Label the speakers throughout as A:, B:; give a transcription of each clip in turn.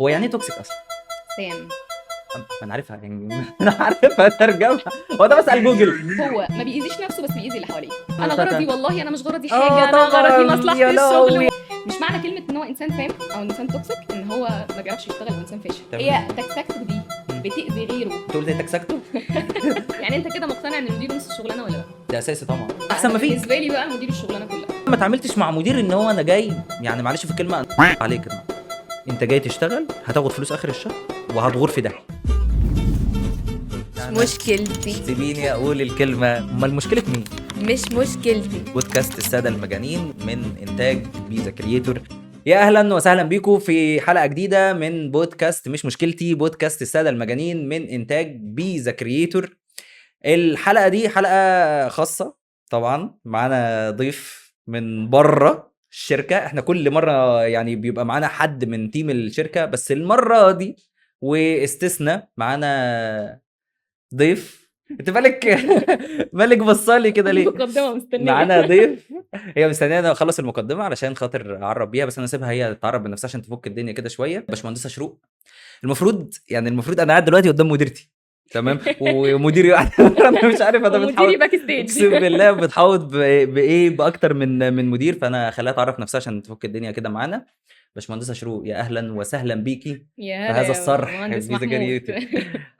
A: هو يعني ايه توكسيك اصلا؟
B: سام
A: انا عارفها يعني انا عارفها ترجمه. هو ده بسال جوجل.
B: هو ما بيأذيش نفسه بس بيأذي اللي حواليه. انا غرضي والله انا مش غرضي حاجه،
A: اه
B: انا غرضي
A: طبعا
B: مصلحه
A: يا
B: الشغل
A: لهوي.
B: مش معنى كلمه ان هو انسان سام او انسان توكسيك ان هو ما بيعرفش يشتغل وانسان فاشل.
A: تمام.
B: هي تكسكته دي بتأذي غيره.
A: تقول زي تكسكته
B: يعني انت كده مقتنع ان المدير نص الشغلانه ولا لا؟
A: ده اساسي طبعا، احسن ما فيك.
B: بالنسبه لي بقى مدير الشغلانه كلها.
A: ما اتعاملتش مع مدير ان هو انا جاي يعني معلش في الكلمه عليك كده، انت جاي تشتغل هتاخد فلوس اخر الشهر وهتغور في ده.
C: مش مشكلتي،
A: سيبيني اقول الكلمه. امال مشكله مين؟
C: مش مشكلتي.
A: بودكاست الساده المجانين من انتاج بيزا كرييتور. يا اهلا وسهلا بيكم في حلقه جديده من بودكاست مش مشكلتي، بودكاست الساده المجانين من انتاج بيزا كرييتور. الحلقه دي حلقه خاصه طبعا، معانا ضيف من بره الشركه. احنا كل مره يعني بيبقى معانا حد من تيم الشركه، بس المره دي واستثناء معانا ضيف. انت مالك بصالي كده ليه؟
B: مقدمه مستنيه.
A: معانا ضيف. هي مستنيه اخلص المقدمه علشان خاطر اعرب بيها، بس انا سيبها هي تعرب بنفسها عشان تفك الدنيا كده شويه. باشمهندسه شروق، المفروض انا قاعد دلوقتي قدام مديرتي، تمام، ومديري قاعد انا مش عارف انا
B: ومديري
A: بتحاول
B: باك ستيج.
A: اقسم بالله بتحاوط بايه باكتر من مدير، فانا اخليها تعرف نفسها عشان تفك الدنيا كده معانا. باشمهندسه شروق، يا اهلا وسهلا بيكي
B: يا
A: في هذا الصرح
B: مهندس
A: بيزا
B: محمود.
A: كرييتور.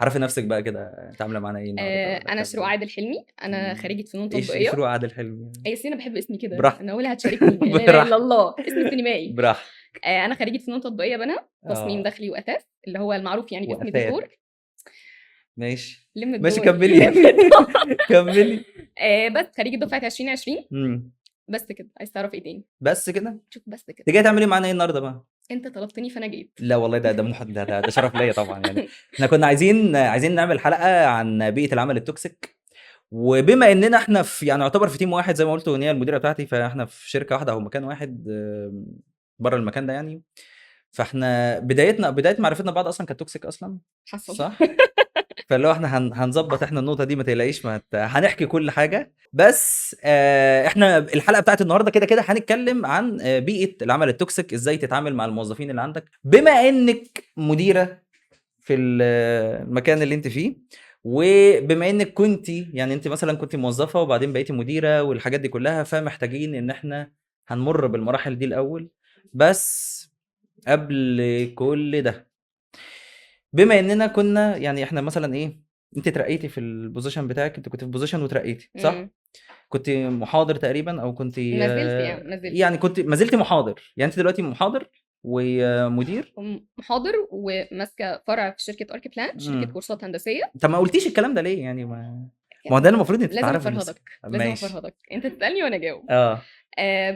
A: عرفي نفسك بقى كده، انت عامله معانا ايه النهارده؟
B: انا شروق عادل حلمي، انا خريجه فنون
A: ايش
B: تطبيقيه.
A: شروق عادل حلمي؟
B: اي انا بحب اسمي كده،
A: براحتك.
B: انا اقولها هتشاركني. لا اله
A: براحتك.
B: الا الله، اسم سينمائي.
A: براحتك.
B: انا خريجه فنون تطبيقيه بنا، تصميم داخلي واثاث، اللي هو المعروف يعني باسم
A: وأثاث.
B: ديكور.
A: ماشي
B: لم الدول.
A: ماشي كملي كملي.
B: بس خريجه دفعه 2020.
A: مم.
B: بس كده، عايز تعرف ايه تاني؟
A: بس كده؟
B: شوف بس كده.
A: انت جاي تعملي معانا ايه النهارده بقى؟
B: انت طلبتني فانا جيت.
A: لا والله ده شرف ليا طبعا. يعني احنا كنا عايزين نعمل حلقه عن بيئه العمل التوكسيك، وبما اننا احنا في يعني يعتبر في تيم واحد زي ما قلت، وان هي المديره بتاعتي، فاحنا في شركه واحده او مكان واحد بره المكان ده يعني. فاحنا بدايه معرفتنا ببعض اصلا كانت توكسيك اصلا،
B: حصل
A: صح؟ فاللي هو احنا هنظبط احنا النقطه دي، ما تقلقيش، هنحكي كل حاجه. بس احنا الحلقه بتاعت النهارده كده كده هنتكلم عن بيئه العمل التوكسيك، ازاي تتعامل مع الموظفين اللي عندك بما انك مديره في المكان اللي انت فيه، وبما انك كنتي يعني انت مثلا كنتي موظفه وبعدين بقيتي مديره والحاجات دي كلها، فمحتاجين ان احنا هنمر بالمراحل دي الاول. بس قبل كل ده، بما اننا كنا يعني احنا مثلا ايه، انت ترقيتي في البوزيشن بتاعك، انت كنت في بوزيشن وترقيتي صح؟ كنت محاضر تقريبا او كنت
B: ما زلت يعني
A: يعني كنت ما زلتي محاضر، يعني انت دلوقتي محاضر ومدير
B: محاضر وماسكه فرع في شركه ارك بلان، شركه كورسات هندسيه.
A: طب ما قلتيش الكلام ده ليه يعني؟ ما هو ده المفروض انت
B: لازم
A: تعرفي.
B: افرهدك، لازم افرهدك، انت تسالني وانا اجاوب.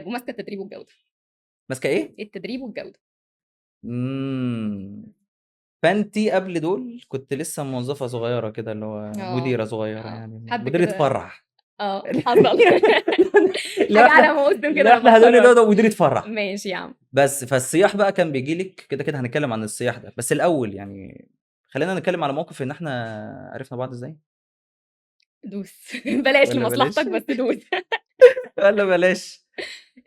B: وماسكه التدريب والجوده.
A: ماسكه ايه؟
B: التدريب والجوده.
A: فانتي قبل دول كنت لسه موظفه صغيره كده، اللي هو مديره صغيره يعني، مديره فرع.
B: حصل. حاجه على موسم كده.
A: احنا هنقول ده مديره فرع.
B: ماشي يا عم.
A: بس فالصياح بقى كان بيجي لك كده كده، هنتكلم عن الصياح ده. بس الاول يعني خلينا نتكلم على موقف ان احنا عرفنا بعض ازاي.
B: دوس. بلاش لمصلحتك بس دوس.
A: ولا بلاش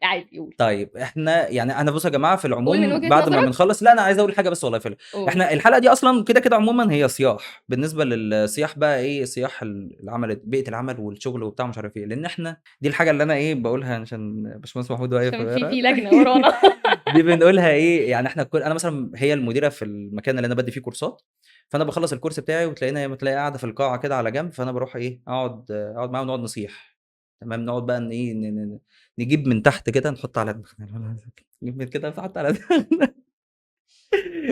B: عادي قول.
A: طيب احنا يعني انا بصوا يا جماعه في العموم
B: من
A: بعد ما بنخلص، لا انا عايز اقول حاجه بس والله فعلا. احنا الحلقه دي اصلا كده كده عموما هي صياح. بالنسبه للصياح بقى ايه؟ صياح العمل، بيئه العمل والشغل وبتاع مش عارف ايه، لان احنا دي الحاجه اللي انا ايه بقولها عشان باشمهندس محمود واقف
B: في لجنه ورانا.
A: دي بنقولها ايه يعني. احنا انا مثلا هي المديره في المكان اللي انا بدي فيه كورسات، فانا بخلص الكورس بتاعي وتلاقينا قاعده في القاعه كده على جنب، فانا بروح ايه اقعد معاها ونقعد نصيح. تمام، نقعد بقى ان ايه نجيب من تحت كده نحط على دماغنا، نجيب من كده نحط على دماغنا.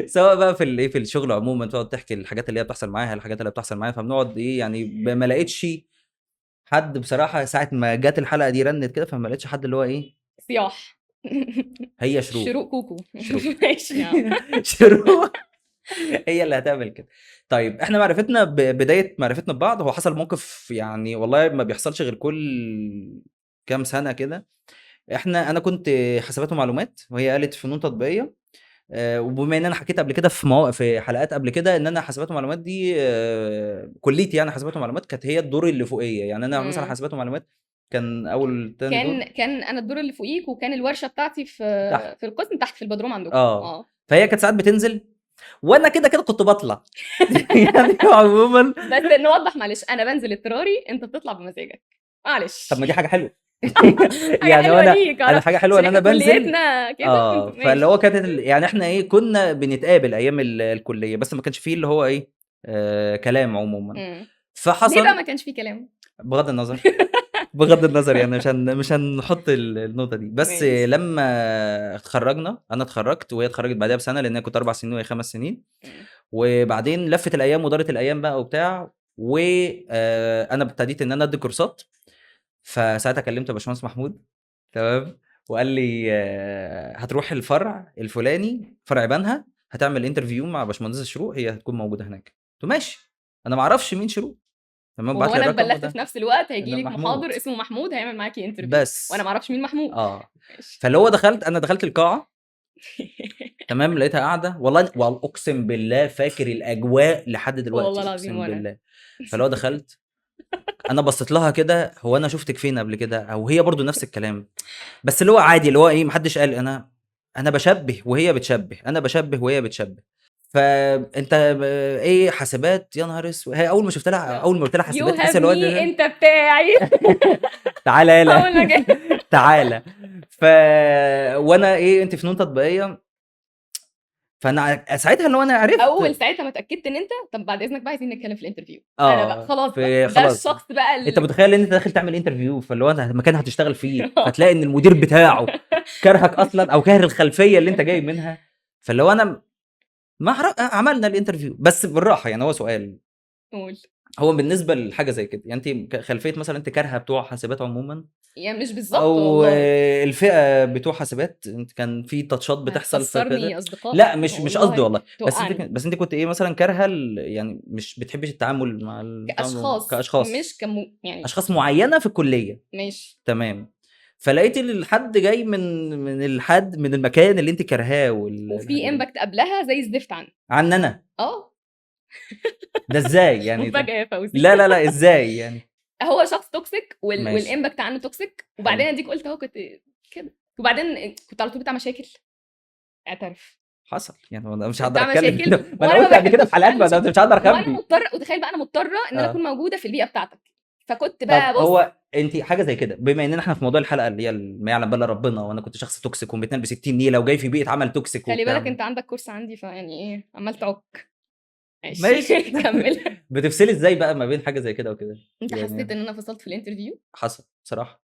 A: سواء بقى في الايه في الشغل عموما، تقعد تحكي الحاجات اللي هي بتحصل معاها، الحاجات اللي بتحصل معايا، فبنقعد ايه يعني. ما لقيتش حد بصراحه ساعه ما جت الحلقه دي رنت كده، فما لقيتش حد اللي هو ايه
B: صياح.
A: هي شروق
B: كوكو.
A: شروق
B: ماشي يا عم.
A: شروق هي اللي هتعمل كده. طيب احنا معرفتنا بدايه معرفتنا ببعض، هو حصل موقف يعني والله ما بيحصلش غير كل كام سنه كده. انا كنت حسابات ومعلومات وهي قالت فنون تطبيقيه. وبما ان انا حكيت قبل كده في حلقات قبل كده ان انا حسابات ومعلومات دي كليتي يعني حسابات ومعلومات كانت هي الدور اللي فوقيه. يعني انا مثلا حسابات ومعلومات كان اول تاني دور.
B: كان انا الدور اللي فوقيك، وكان الورشه بتاعتي في
A: تحت.
B: في القسم تحت في البدروم عندكم.
A: فهي كانت ساعات بتنزل وانا كده كنت بطلع. يعني عموما
B: بس نوضح معلش، انا بنزل اضطراري، انت بتطلع بمزاجك، معلش.
A: طب ما دي حاجه حلوه.
B: حاجه
A: يعني
B: حلوه
A: انا
B: ليك،
A: انا حاجه حلوه ان
B: عشان
A: انا
B: احنا
A: بنزل.
B: كليتنا كده وانت
A: فاللي هو
B: ماشي.
A: كانت يعني احنا ايه كنا بنتقابل ايام الكليه، بس ما كانش فيه اللي هو ايه كلام عموما.
B: ليه بقى
A: فحصل
B: ما كانش فيه كلام؟
A: بغض النظر بغض النظر يعني مش هنحط النقطه دي. بس
B: ماشي.
A: لما اتخرجنا، انا اتخرجت وهي اتخرجت بعدها بسنه، لان انا كنت 4 سنين وهي 5 سنين.
B: مم.
A: وبعدين لفت الايام ودارت الايام بقى وبتاع، وانا ابتديت ان انا ادي كورسات. فساعتها كلمت باشمهندس محمود، تمام، وقال لي هتروح الفرع الفلاني، فرع بنها، هتعمل انترفيو مع باشمهندس شروق، هي هتكون موجوده هناك. قلت له ماشي. انا ما اعرفش مين شروق، تمام، بعت
B: وهو
A: لي
B: انا
A: الرقم
B: اتبلغت في نفس الوقت هيجي
A: إن
B: لك
A: محمود.
B: محاضر اسمه محمود هيعمل معاكي انترفيو،
A: بس
B: وانا ما اعرفش مين محمود. ماشي.
A: فاللي هو انا دخلت القاعه، تمام، لقيتها قاعده، والله اقسم بالله فاكر الاجواء لحد دلوقتي،
B: والله العظيم
A: اقسم
B: وانا
A: بالله. فاللي هو دخلت، انا بصيت لها كده، هو انا شفتك فين قبل كده؟ او هي برضو نفس الكلام، بس اللي هو عادي، اللي هو ايه، محدش قال انا بشبه وهي بتشبه، انا بشبه وهي بتشبه. فانت ايه حاسبات؟ يا نهار اسود. هي اول ما شفت لها، اول ما قلت لها
B: يو
A: حاسبات، تحس
B: هاف
A: اللي هو
B: مي، انت بتاعي.
A: تعالى يلا
B: اول ما جاي
A: تعالى. وانا ايه، انت فنون تطبيقيه. فانا ساعتها اللي هو انا عرفت
B: اول ساعتها ما اتاكدت ان انت، طب بعد اذنك بقى عايزين نتكلم في الانترفيو. انا بقى خلاص بقى ده
A: خلاص.
B: الشخص بقى
A: انت متخيل ان انت داخل تعمل انترفيو، فاللي هو انت مكان هتشتغل فيه، فتلاقي ان المدير بتاعه كرهك اصلا، او كاره الخلفيه اللي انت جاي منها. فاللي هو انا ما عملنا الانترفيو، بس بالراحه يعني. هو سؤال،
B: قول.
A: هو بالنسبه لحاجه زي كده، يعني انت خلفيه مثلا انت كارهه بتوع حاسبات عموما،
B: يعني مش بالظبط
A: او
B: والله،
A: الفئه بتوع حاسبات، انت كان في تاتشات بتحصل فكده.
B: هتخسرني اصدقاء
A: لا مش قصدي
B: والله،
A: والله،
B: توقعني
A: بس انت كنت ايه مثلا كارهه يعني مش بتحبش التعامل مع
B: كاشخاص،
A: كاشخاص،
B: مش يعني
A: اشخاص معينه في الكليه،
B: ماشي.
A: تمام. فلقيت الحد جاي من المكان اللي انت كارهاه
B: وفي امباكت قبلها زي الزفت
A: عن انا.
B: اه
A: ده ازاي يعني ده؟
B: مفاجاه يا فوزي.
A: لا ازاي يعني؟
B: هو شخص توكسيك
A: ماشي،
B: والامباكت عنه توكسيك،
A: حلو.
B: وبعدين اديك قلت اهو كنت كده، وبعدين كنت على طول بتاع مشاكل. اعترف
A: حصل يعني، انا مش هقدر
B: بتاع
A: اتكلم
B: مشاكل،
A: ما انا
B: وانا
A: قلت
B: ما
A: قبل كده في
B: بحبش
A: حلقات،
B: بقى
A: ما انا مش هقدر
B: وانا
A: اخبي.
B: مضطره، وتخيل بقى انا مضطره ان انا اكون موجوده في البيئه بتاعتك، فكنت بقى
A: طب
B: بص.
A: هو انت حاجه زي كده، بما اننا احنا في موضوع الحلقه اللي هي ما يعلم بالله ربنا، وانا كنت شخص توكسيك ومتنال ب 60 نيله وجاي في بيئه عمل توكسيك
B: خلي
A: وبتاع.
B: بالك انت عندك كورس عندي، فيعني ايه عمال تعك.
A: ماشي
B: ماشي. كمل.
A: بتفصلي ازاي بقى ما بين حاجه زي كده وكده؟
B: انت حسيت
A: يعني
B: ان انا فصلت في الانترفيو؟
A: حصل بصراحه.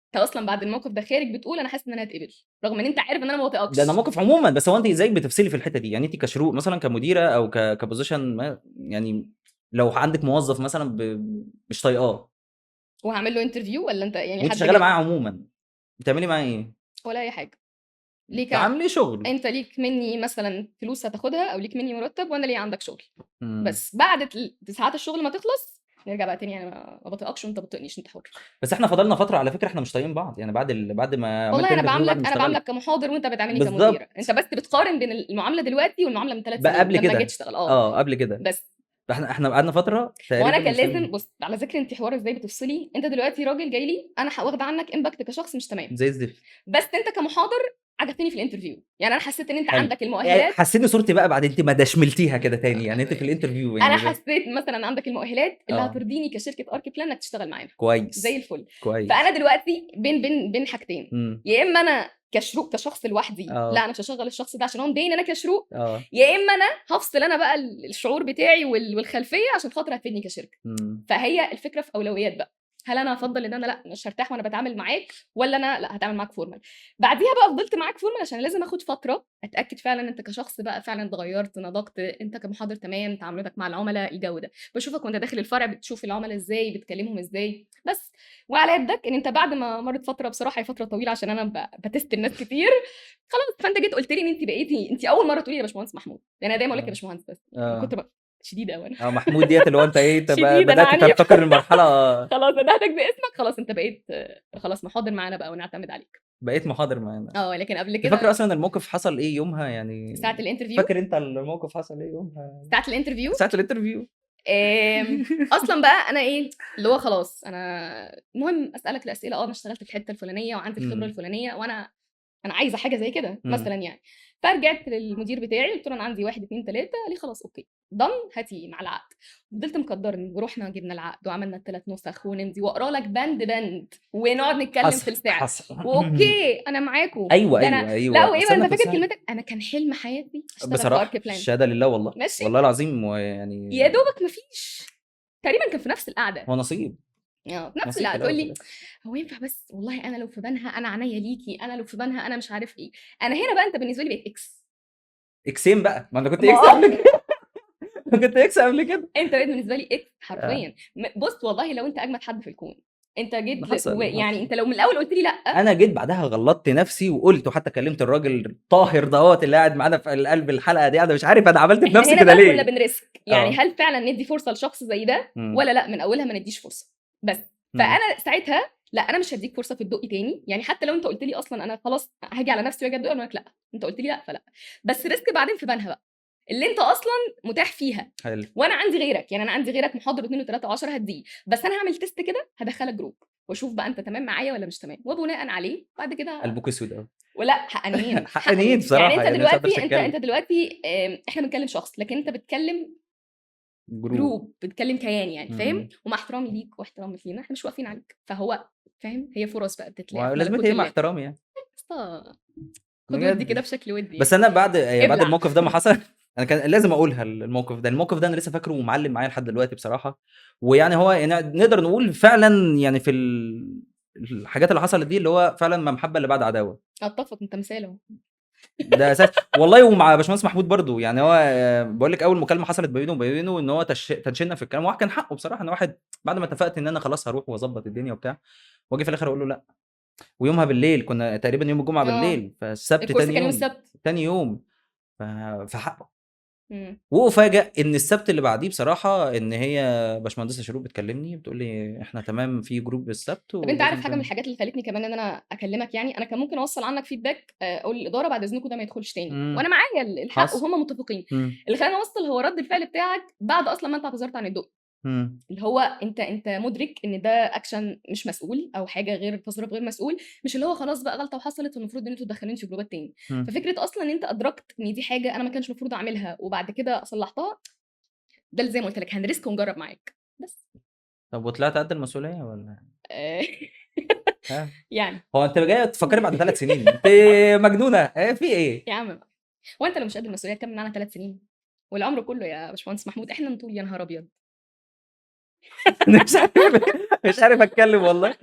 B: انت اصلا بعد الموقف ده خارج بتقول انا حاسس ان انا هتقبل، رغم ان انت عارف ان انا ما بطيقكش.
A: ده انا موقف عموما، بس هو انت ازاي بتفصلي في الحته دي؟ يعني انت كشروق مثلا كمديره، او كبوزيشن يعني، لو عندك موظف مثلا مش طايقاه
B: وهعمل له انترفيو ولا انت يعني
A: وانت
B: حد
A: شغاله
B: جاي
A: معاه عموما، بتعملي معاه ايه؟
B: ولا اي حاجه؟ ليك
A: تعملي شغل.
B: انت ليك مني مثلا فلوس هتاخدها، او ليك مني مرتب، وانا ليا عندك شغل.
A: مم.
B: بس بعد ساعات الشغل ما تخلص نرجع بقى تاني، يعني ما بطيقكش وانت بتطيقنيش، انت حر.
A: بس احنا فضلنا فتره على فكره احنا مش طايقين بعض، يعني بعد ما عملت
B: والله انا
A: انترفيو، بعد ما
B: بعاملك
A: اشتغلت.
B: كمحاضر، وانت بتعاملني كمديره، انت
A: بالظبط.
B: بس بتقارن بين المعامله دلوقتي والمعامله من 3
A: بقى
B: سنين
A: قبل
B: لما جيت
A: كده،
B: تشتغل.
A: قبل كده،
B: بس
A: احنا قعدنا فتره
B: ما انا
A: تقريبا
B: كان
A: مش
B: لازم،
A: طايقين.
B: بص على ذكر انت حوار ازاي بتفصلي، انت دلوقتي راجل جاي لي انا واخده عنك امباكت كشخص مش تمام،
A: زي الزفت.
B: بس انت كمحاضر عجبتني في الانترفيو، يعني انا حسيت ان انت
A: حلو.
B: عندك
A: يعني
B: المؤهلات.
A: حسيني صورتي بقى بعد انت ما دشملتيها كده تاني، يعني انت في الانترفيو
B: انا
A: يعني
B: حسيت مثلا عندك المؤهلات اللي
A: اه
B: هترضيني كشركه اركي بلان انك تشتغل معانا
A: كويس
B: زي الفل.
A: كويس.
B: فانا دلوقتي بين حاجتين، يا اما انا كشروق كشخص لوحدي، لا انا مش هشغل الشخص ده عشان هو مضايقني انا كشروق، يا اما انا هفصل انا بقى الشعور بتاعي والخلفيه عشان خاطر هتفيدني كشركه. فهي الفكره في اولويات بقى، هل انا هفضل ان انا لا مش هرتاح وانا بتعامل معاك، ولا انا لا هتعامل معاك فورمال. بعديها بقى فضلت معاك فورمال عشان لازم اخد فتره اتاكد فعلا انت كشخص بقى فعلا اتغيرت، نضجت، انت كمحاضر تمام، تعاملاتك مع العملاء، الجو ده بشوفك وانت داخل الفرع بتشوف العملاء ازاي، بتكلمهم ازاي. بس وعلى يدك ان انت بعد ما مرت فتره، بصراحه هي فتره طويله عشان انا بتست الناس كتير، خلاص. فانت جيت قلت لي ان انت بقيتي، انت اول مره تقولي يا باشمهندس محمود، انا دايما اقول لك يا باشمهندس بس كنت بقى شديده قوي انا.
A: محمود ديت اللي هو انت ايه،
B: شديد، انا
A: بدات
B: عنيف.
A: ترتقي المرحله.
B: خلاص ندهتك باسمك، خلاص انت بقيت خلاص محاضر معانا بقى ونعتمد عليك.
A: بقيت محاضر معانا.
B: لكن قبل
A: انت فاكر
B: كده
A: اصلا الموقف حصل ايه يومها يعني؟
B: ساعه الانترفيو.
A: فاكر انت الموقف حصل ايه يومها
B: ساعه الانترفيو
A: ساعه
B: اصلا بقى انا ايه اللي هو خلاص، انا المهم اسالك الاسئله، انا اشتغلت في الحته الفلانيه وعندي الخبره الفلانيه، وانا عايزه حاجه زي كده مثلا يعني. فرجعت للمدير بتاعي قلت له انا عندي 1 2 3، قال لي خلاص اوكي ضن هاتي مع العقد. فضلت مقدرني ورحنا جبنا العقد وعملنا ال3 نسخ ونمضي واقرا لك بند ونقعد نتكلم في السعر
A: حصل
B: واوكي انا معاكم.
A: ايوه
B: ده أنا...
A: ايوه ايوه
B: لا وايه
A: أصل
B: انت
A: أنا كنت
B: فاكر
A: سهل.
B: كلمتك انا كان حلم حياتي اشتغل في
A: بصراحه
B: ارك بلان.
A: الشهاده لله والله
B: ماشي
A: والله العظيم ويعني
B: يا دوبك مفيش تقريبا كان في نفس القعده
A: هو نصيب
B: في نفس
A: نصيب في
B: القعده
A: الاول
B: تقول
A: وفي
B: لي
A: الآخر.
B: هو ينفع بس والله انا لو في بنها انا عينيا ليكي، انا لو في بنها انا مش عارف ايه. انا هنا بقى انت بالنسبه لي بقيت اكس
A: اكسين بقى، ما انا كنت
B: ما
A: اكس قبل كده كنت اكس قبل كده.
B: انت بقيت بالنسبه لي اكس حرفيا. بص والله لو انت اجمد حد في الكون انت جيت
A: حصل
B: يعني انت لو من الاول قلت لي لا
A: انا جيت بعدها غلطت نفسي وقلت، وحتى كلمت الراجل الطاهر دوت اللي قاعد معانا في قلب الحلقه دي، انا مش عارف انا عملت في
B: احنا
A: نفسي
B: هنا
A: كده
B: بقى كنا
A: ليه.
B: بنريسك يعني هل فعلا ندي فرصه لشخص زي ده ولا لا من اولها ما نديش فرصه بس. فانا ساعتها لا انا مش هديك فرصه في الدقي تاني، يعني حتى لو انت قلت لي اصلا انا خلاص هاجي على نفسي واجي ادق اقول لك لا انت قلت لي لا فلا، بس ريسك بعدين في بنها بقى اللي انت اصلا متاح فيها
A: حلو.
B: وانا عندي غيرك، يعني انا عندي غيرك محاضر 2 و3 و10 هديه، بس انا هعمل تيست كده هدخلك جروب واشوف بقى انت تمام معايا ولا مش تمام، وبناء عليه بعد كده
A: قلبك اسود قوي
B: ولا حقانيين
A: حقانيين بصراحه،
B: يعني انت
A: مش هقدر
B: دلوقتي
A: أتكلم.
B: انت دلوقتي احنا بنتكلم شخص لكن انت بتتكلم جروب بتتكلم كيان يعني فاهم. ومع احترامي ليك واحترامي لينا احنا مش واقفين عليك، فهو فاهم هي فرص بقى بتتلاقي في
A: ولازم
B: ملكوت
A: ايه مع
B: الله.
A: احترامي يعني
B: خد ودي
A: بجد.
B: كده بشكل ودي
A: بس انا بعد
B: ابلع.
A: الموقف ده ما حصل انا كان لازم اقولها. الموقف ده انا لسه فاكره ومعلم معايا لحد دلوقتي بصراحه. ويعني هو يعني نقدر نقول فعلا يعني في الحاجات اللي حصلت دي اللي هو فعلا ما محبه اللي بعد عداوه.
B: اتفق انت مثال اهو.
A: ده اساس والله. ومع باشمهندس محمود برضو يعني هو بقول لك اول مكالمه حصلت بينه وبينه ان هو تنشننا في الكلام، وواحد كان حقه بصراحه ان واحد بعد ما اتفقت ان انا خلاص هروح واظبط الدنيا وبتاع، واجي في الاخر اقول له لا. ويومها بالليل كنا تقريبا يوم الجمعه بالليل، فالسبت
B: الكورس
A: تاني
B: كان يوم
A: يوم
B: السبت
A: تاني يوم فحقه. وافاجئ ان السبت اللي بعديه بصراحه ان هي باشمهندسه شروق بتكلمني بتقول لي احنا تمام في جروب السبت.
B: طب انت عارف حاجه من الحاجات اللي خلتني كمان ان انا اكلمك، يعني انا كان ممكن اوصل عنك فيدباك اقول للاداره بعد اذنكم ده ما يدخلش تاني وانا معايا الحق
A: حصل.
B: وهم متفقين. اللي خلاني اوصل هو رد الفعل بتاعك بعد اصلا ما انت اعتذرت عن الدق. اللي هو انت مدرك ان ده اكشن مش مسؤول او حاجه غير تصرف غير مسؤول، مش اللي هو خلاص بقى غلطه وحصلت والمفروض ان انتوا تدخلوني في جروبات تاني. ففكره اصلا ان انت ادركت ان دي حاجه انا ما كانش المفروض اعملها وبعد كده صلحتها، ده اللي زي ما قلت لك هنريسك ونجرب معاك بس.
A: طب وطلعت قد المسؤوليه ولا
B: يعني
A: هو انت جاي تفكري بعد 3 سنين انت مجنونه في ايه
B: يا عم هو انت لو مش قد المسؤوليه كمل معانا 3 سنين والعمر كله يا باشمهندس محمود احنا نطول يا نهار ابيض.
A: مش عارف اتكلم والله.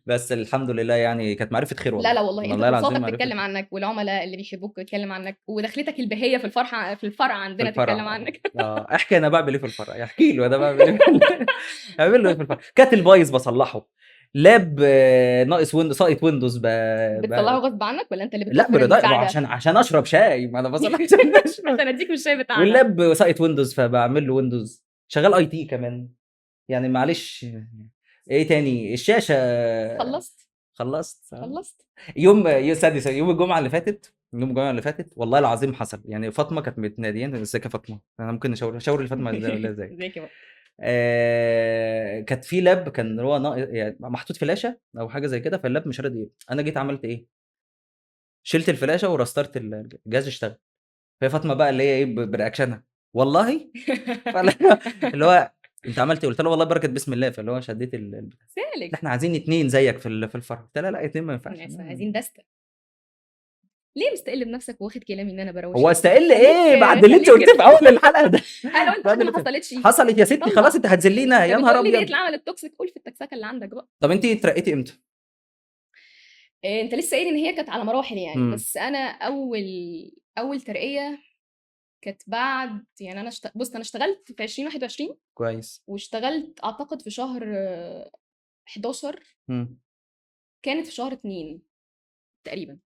A: بس الحمد لله يعني كانت معرفه خير والله.
B: لا والله انت
A: العظيم
B: كورساتك بتتكلم عنك والعملاء اللي بيحبوك بيتكلم عنك ودخلتك البهيه في الفرع عندنا تتكلم عنك.
A: احكي انا بعمل ايه في الفرع، احكي له انا بعمل ايه اعمل له ايه في الفرع. كاتل بايظ بصلحه، لاب ناقص ساقط ويندوز
B: بتصلحه غصب عنك ولا انت اللي
A: لا برضاي عشان اشرب شاي، ما انا بصلح
B: عشان اديك الشاي بتاعنا.
A: واللاب ساقط ويندوز فبعمل له ويندوز. شغال اي تي كمان يعني معلش. ايه تاني الشاشه خلصت يوم سادس يوم الجمعه اللي فاتت. والله العظيم حصل يعني فاطمه كانت بتناديني ازيك يا فاطمه، انا ممكن اشاور لفاطمه ولا ازيك
B: ازيك بقى.
A: كانت في لاب كان هو يعني محطوط فلاشه او حاجه زي كده، فاللاب مش راضي. انا جيت عملت ايه، شلت الفلاشه ورسترت الجهاز اشتغل. فهي فاطمه بقى اللي هي ايه برياكشنها والله اللي هو انت عملت ايه، قلت له والله بركه بسم الله. فاللي هو شديت
B: سالك
A: احنا عايزين 2 زيك في الفرح. قلت لا 2 ما ينفعش،
B: عايزين دستة. ليه مستقل بنفسك واخد كلامي ان انا بروش؟
A: هو استقل ايه بعد اللي انت قلتيه في اول الحلقه ده؟
B: انا قلت حاجه ما حصلتش.
A: حصلت يا ستي خلاص انت هتذلينا يا نهار ابيض.
B: ليه العمل التوكسيك قول في التكسكه اللي عندك بقى.
A: طب انت اترقيتي امتى؟
B: انت لسه قايل ان هي كانت على مراحل يعني. بس انا اول ترقيه كانت بعد يعني انا بص انا اشتغلت في 2021
A: كويس،
B: واشتغلت اعتقد في شهر 11 كانت في شهر 2 تقريبا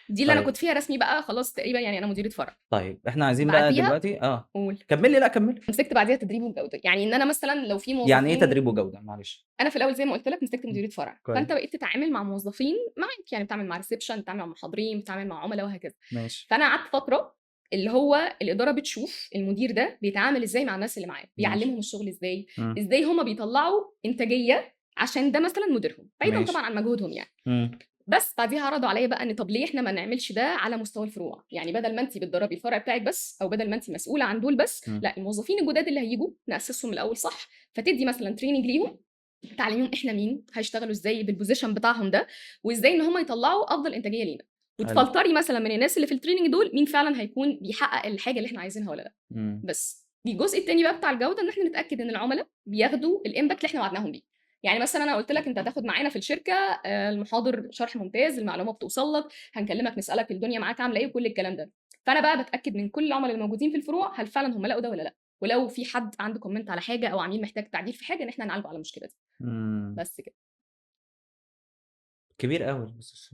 B: دي اللي
A: طيب.
B: انا كنت فيها رسمي بقى خلاص تقريبا يعني انا مديره فرع.
A: طيب احنا عايزين بقى دلوقتي
B: قول
A: كملي. لا كملي.
B: مسكت بعديها تدريب وجوده، يعني ان انا مثلا لو في موظفين.
A: يعني ايه تدريب وجوده معلش؟
B: انا في الاول زي ما قلت لك مسكت مديره فرع فانت بقيت تتعامل مع موظفين معاك، يعني بتعمل مع ريسبشن، بتعمل مع محاضرين، بتعمل مع عملاء وهكذا.
A: ماشي.
B: فانا قعدت فتره اللي هو الاداره بتشوف المدير ده بيتعامل ازاي مع الناس اللي معاه، بيعلمهم الشغل ازاي ازاي هم بيطلعوا انتاجيه عشان ده مثلا مديرهم بعيدا طبعا عن مجهودهم يعني. بس بعديها عرضوا عليا بقى ان طب ليه احنا ما نعملش ده على مستوى الفروع، يعني بدل ما انت بتدربي الفرع بتاعك بس، او بدل ما انت مسؤوله عن دول بس، لا الموظفين الجداد اللي هيجوا ناسسهم الاول صح، فتدي مثلا تريننج ليهم، تعلميهم احنا مين، هيشتغلوا ازاي بالبوزيشن بتاعهم ده، وازاي ان هم يطلعوا افضل انتاجيه لينا، وتفلتري مثلا من الناس اللي في التريننج دول مين فعلا هيكون بيحقق الحاجه اللي احنا عايزينها ولا لا. بس الجزء التاني بقى بتاع الجوده ان احنا نتاكد ان العملاء بياخدوا الامباكت اللي احنا وعدناهم بيه. يعني مثلا انا قلت لك انت هتاخد معانا في الشركه المحاضر شرح ممتاز، المعلومه بتوصل لك، هنكلمك نسالك الدنيا معاك عامله ايه وكل الكلام ده. فانا بقى بتاكد من كل العملاء الموجودين في الفروع هل فعلا هم لقوا ده ولا لا، ولو في حد عنده كومنت على حاجه او عميل محتاج تعديل في حاجه ان احنا نعالجه على المشكله دي. بس كده.
A: كبير قوي بس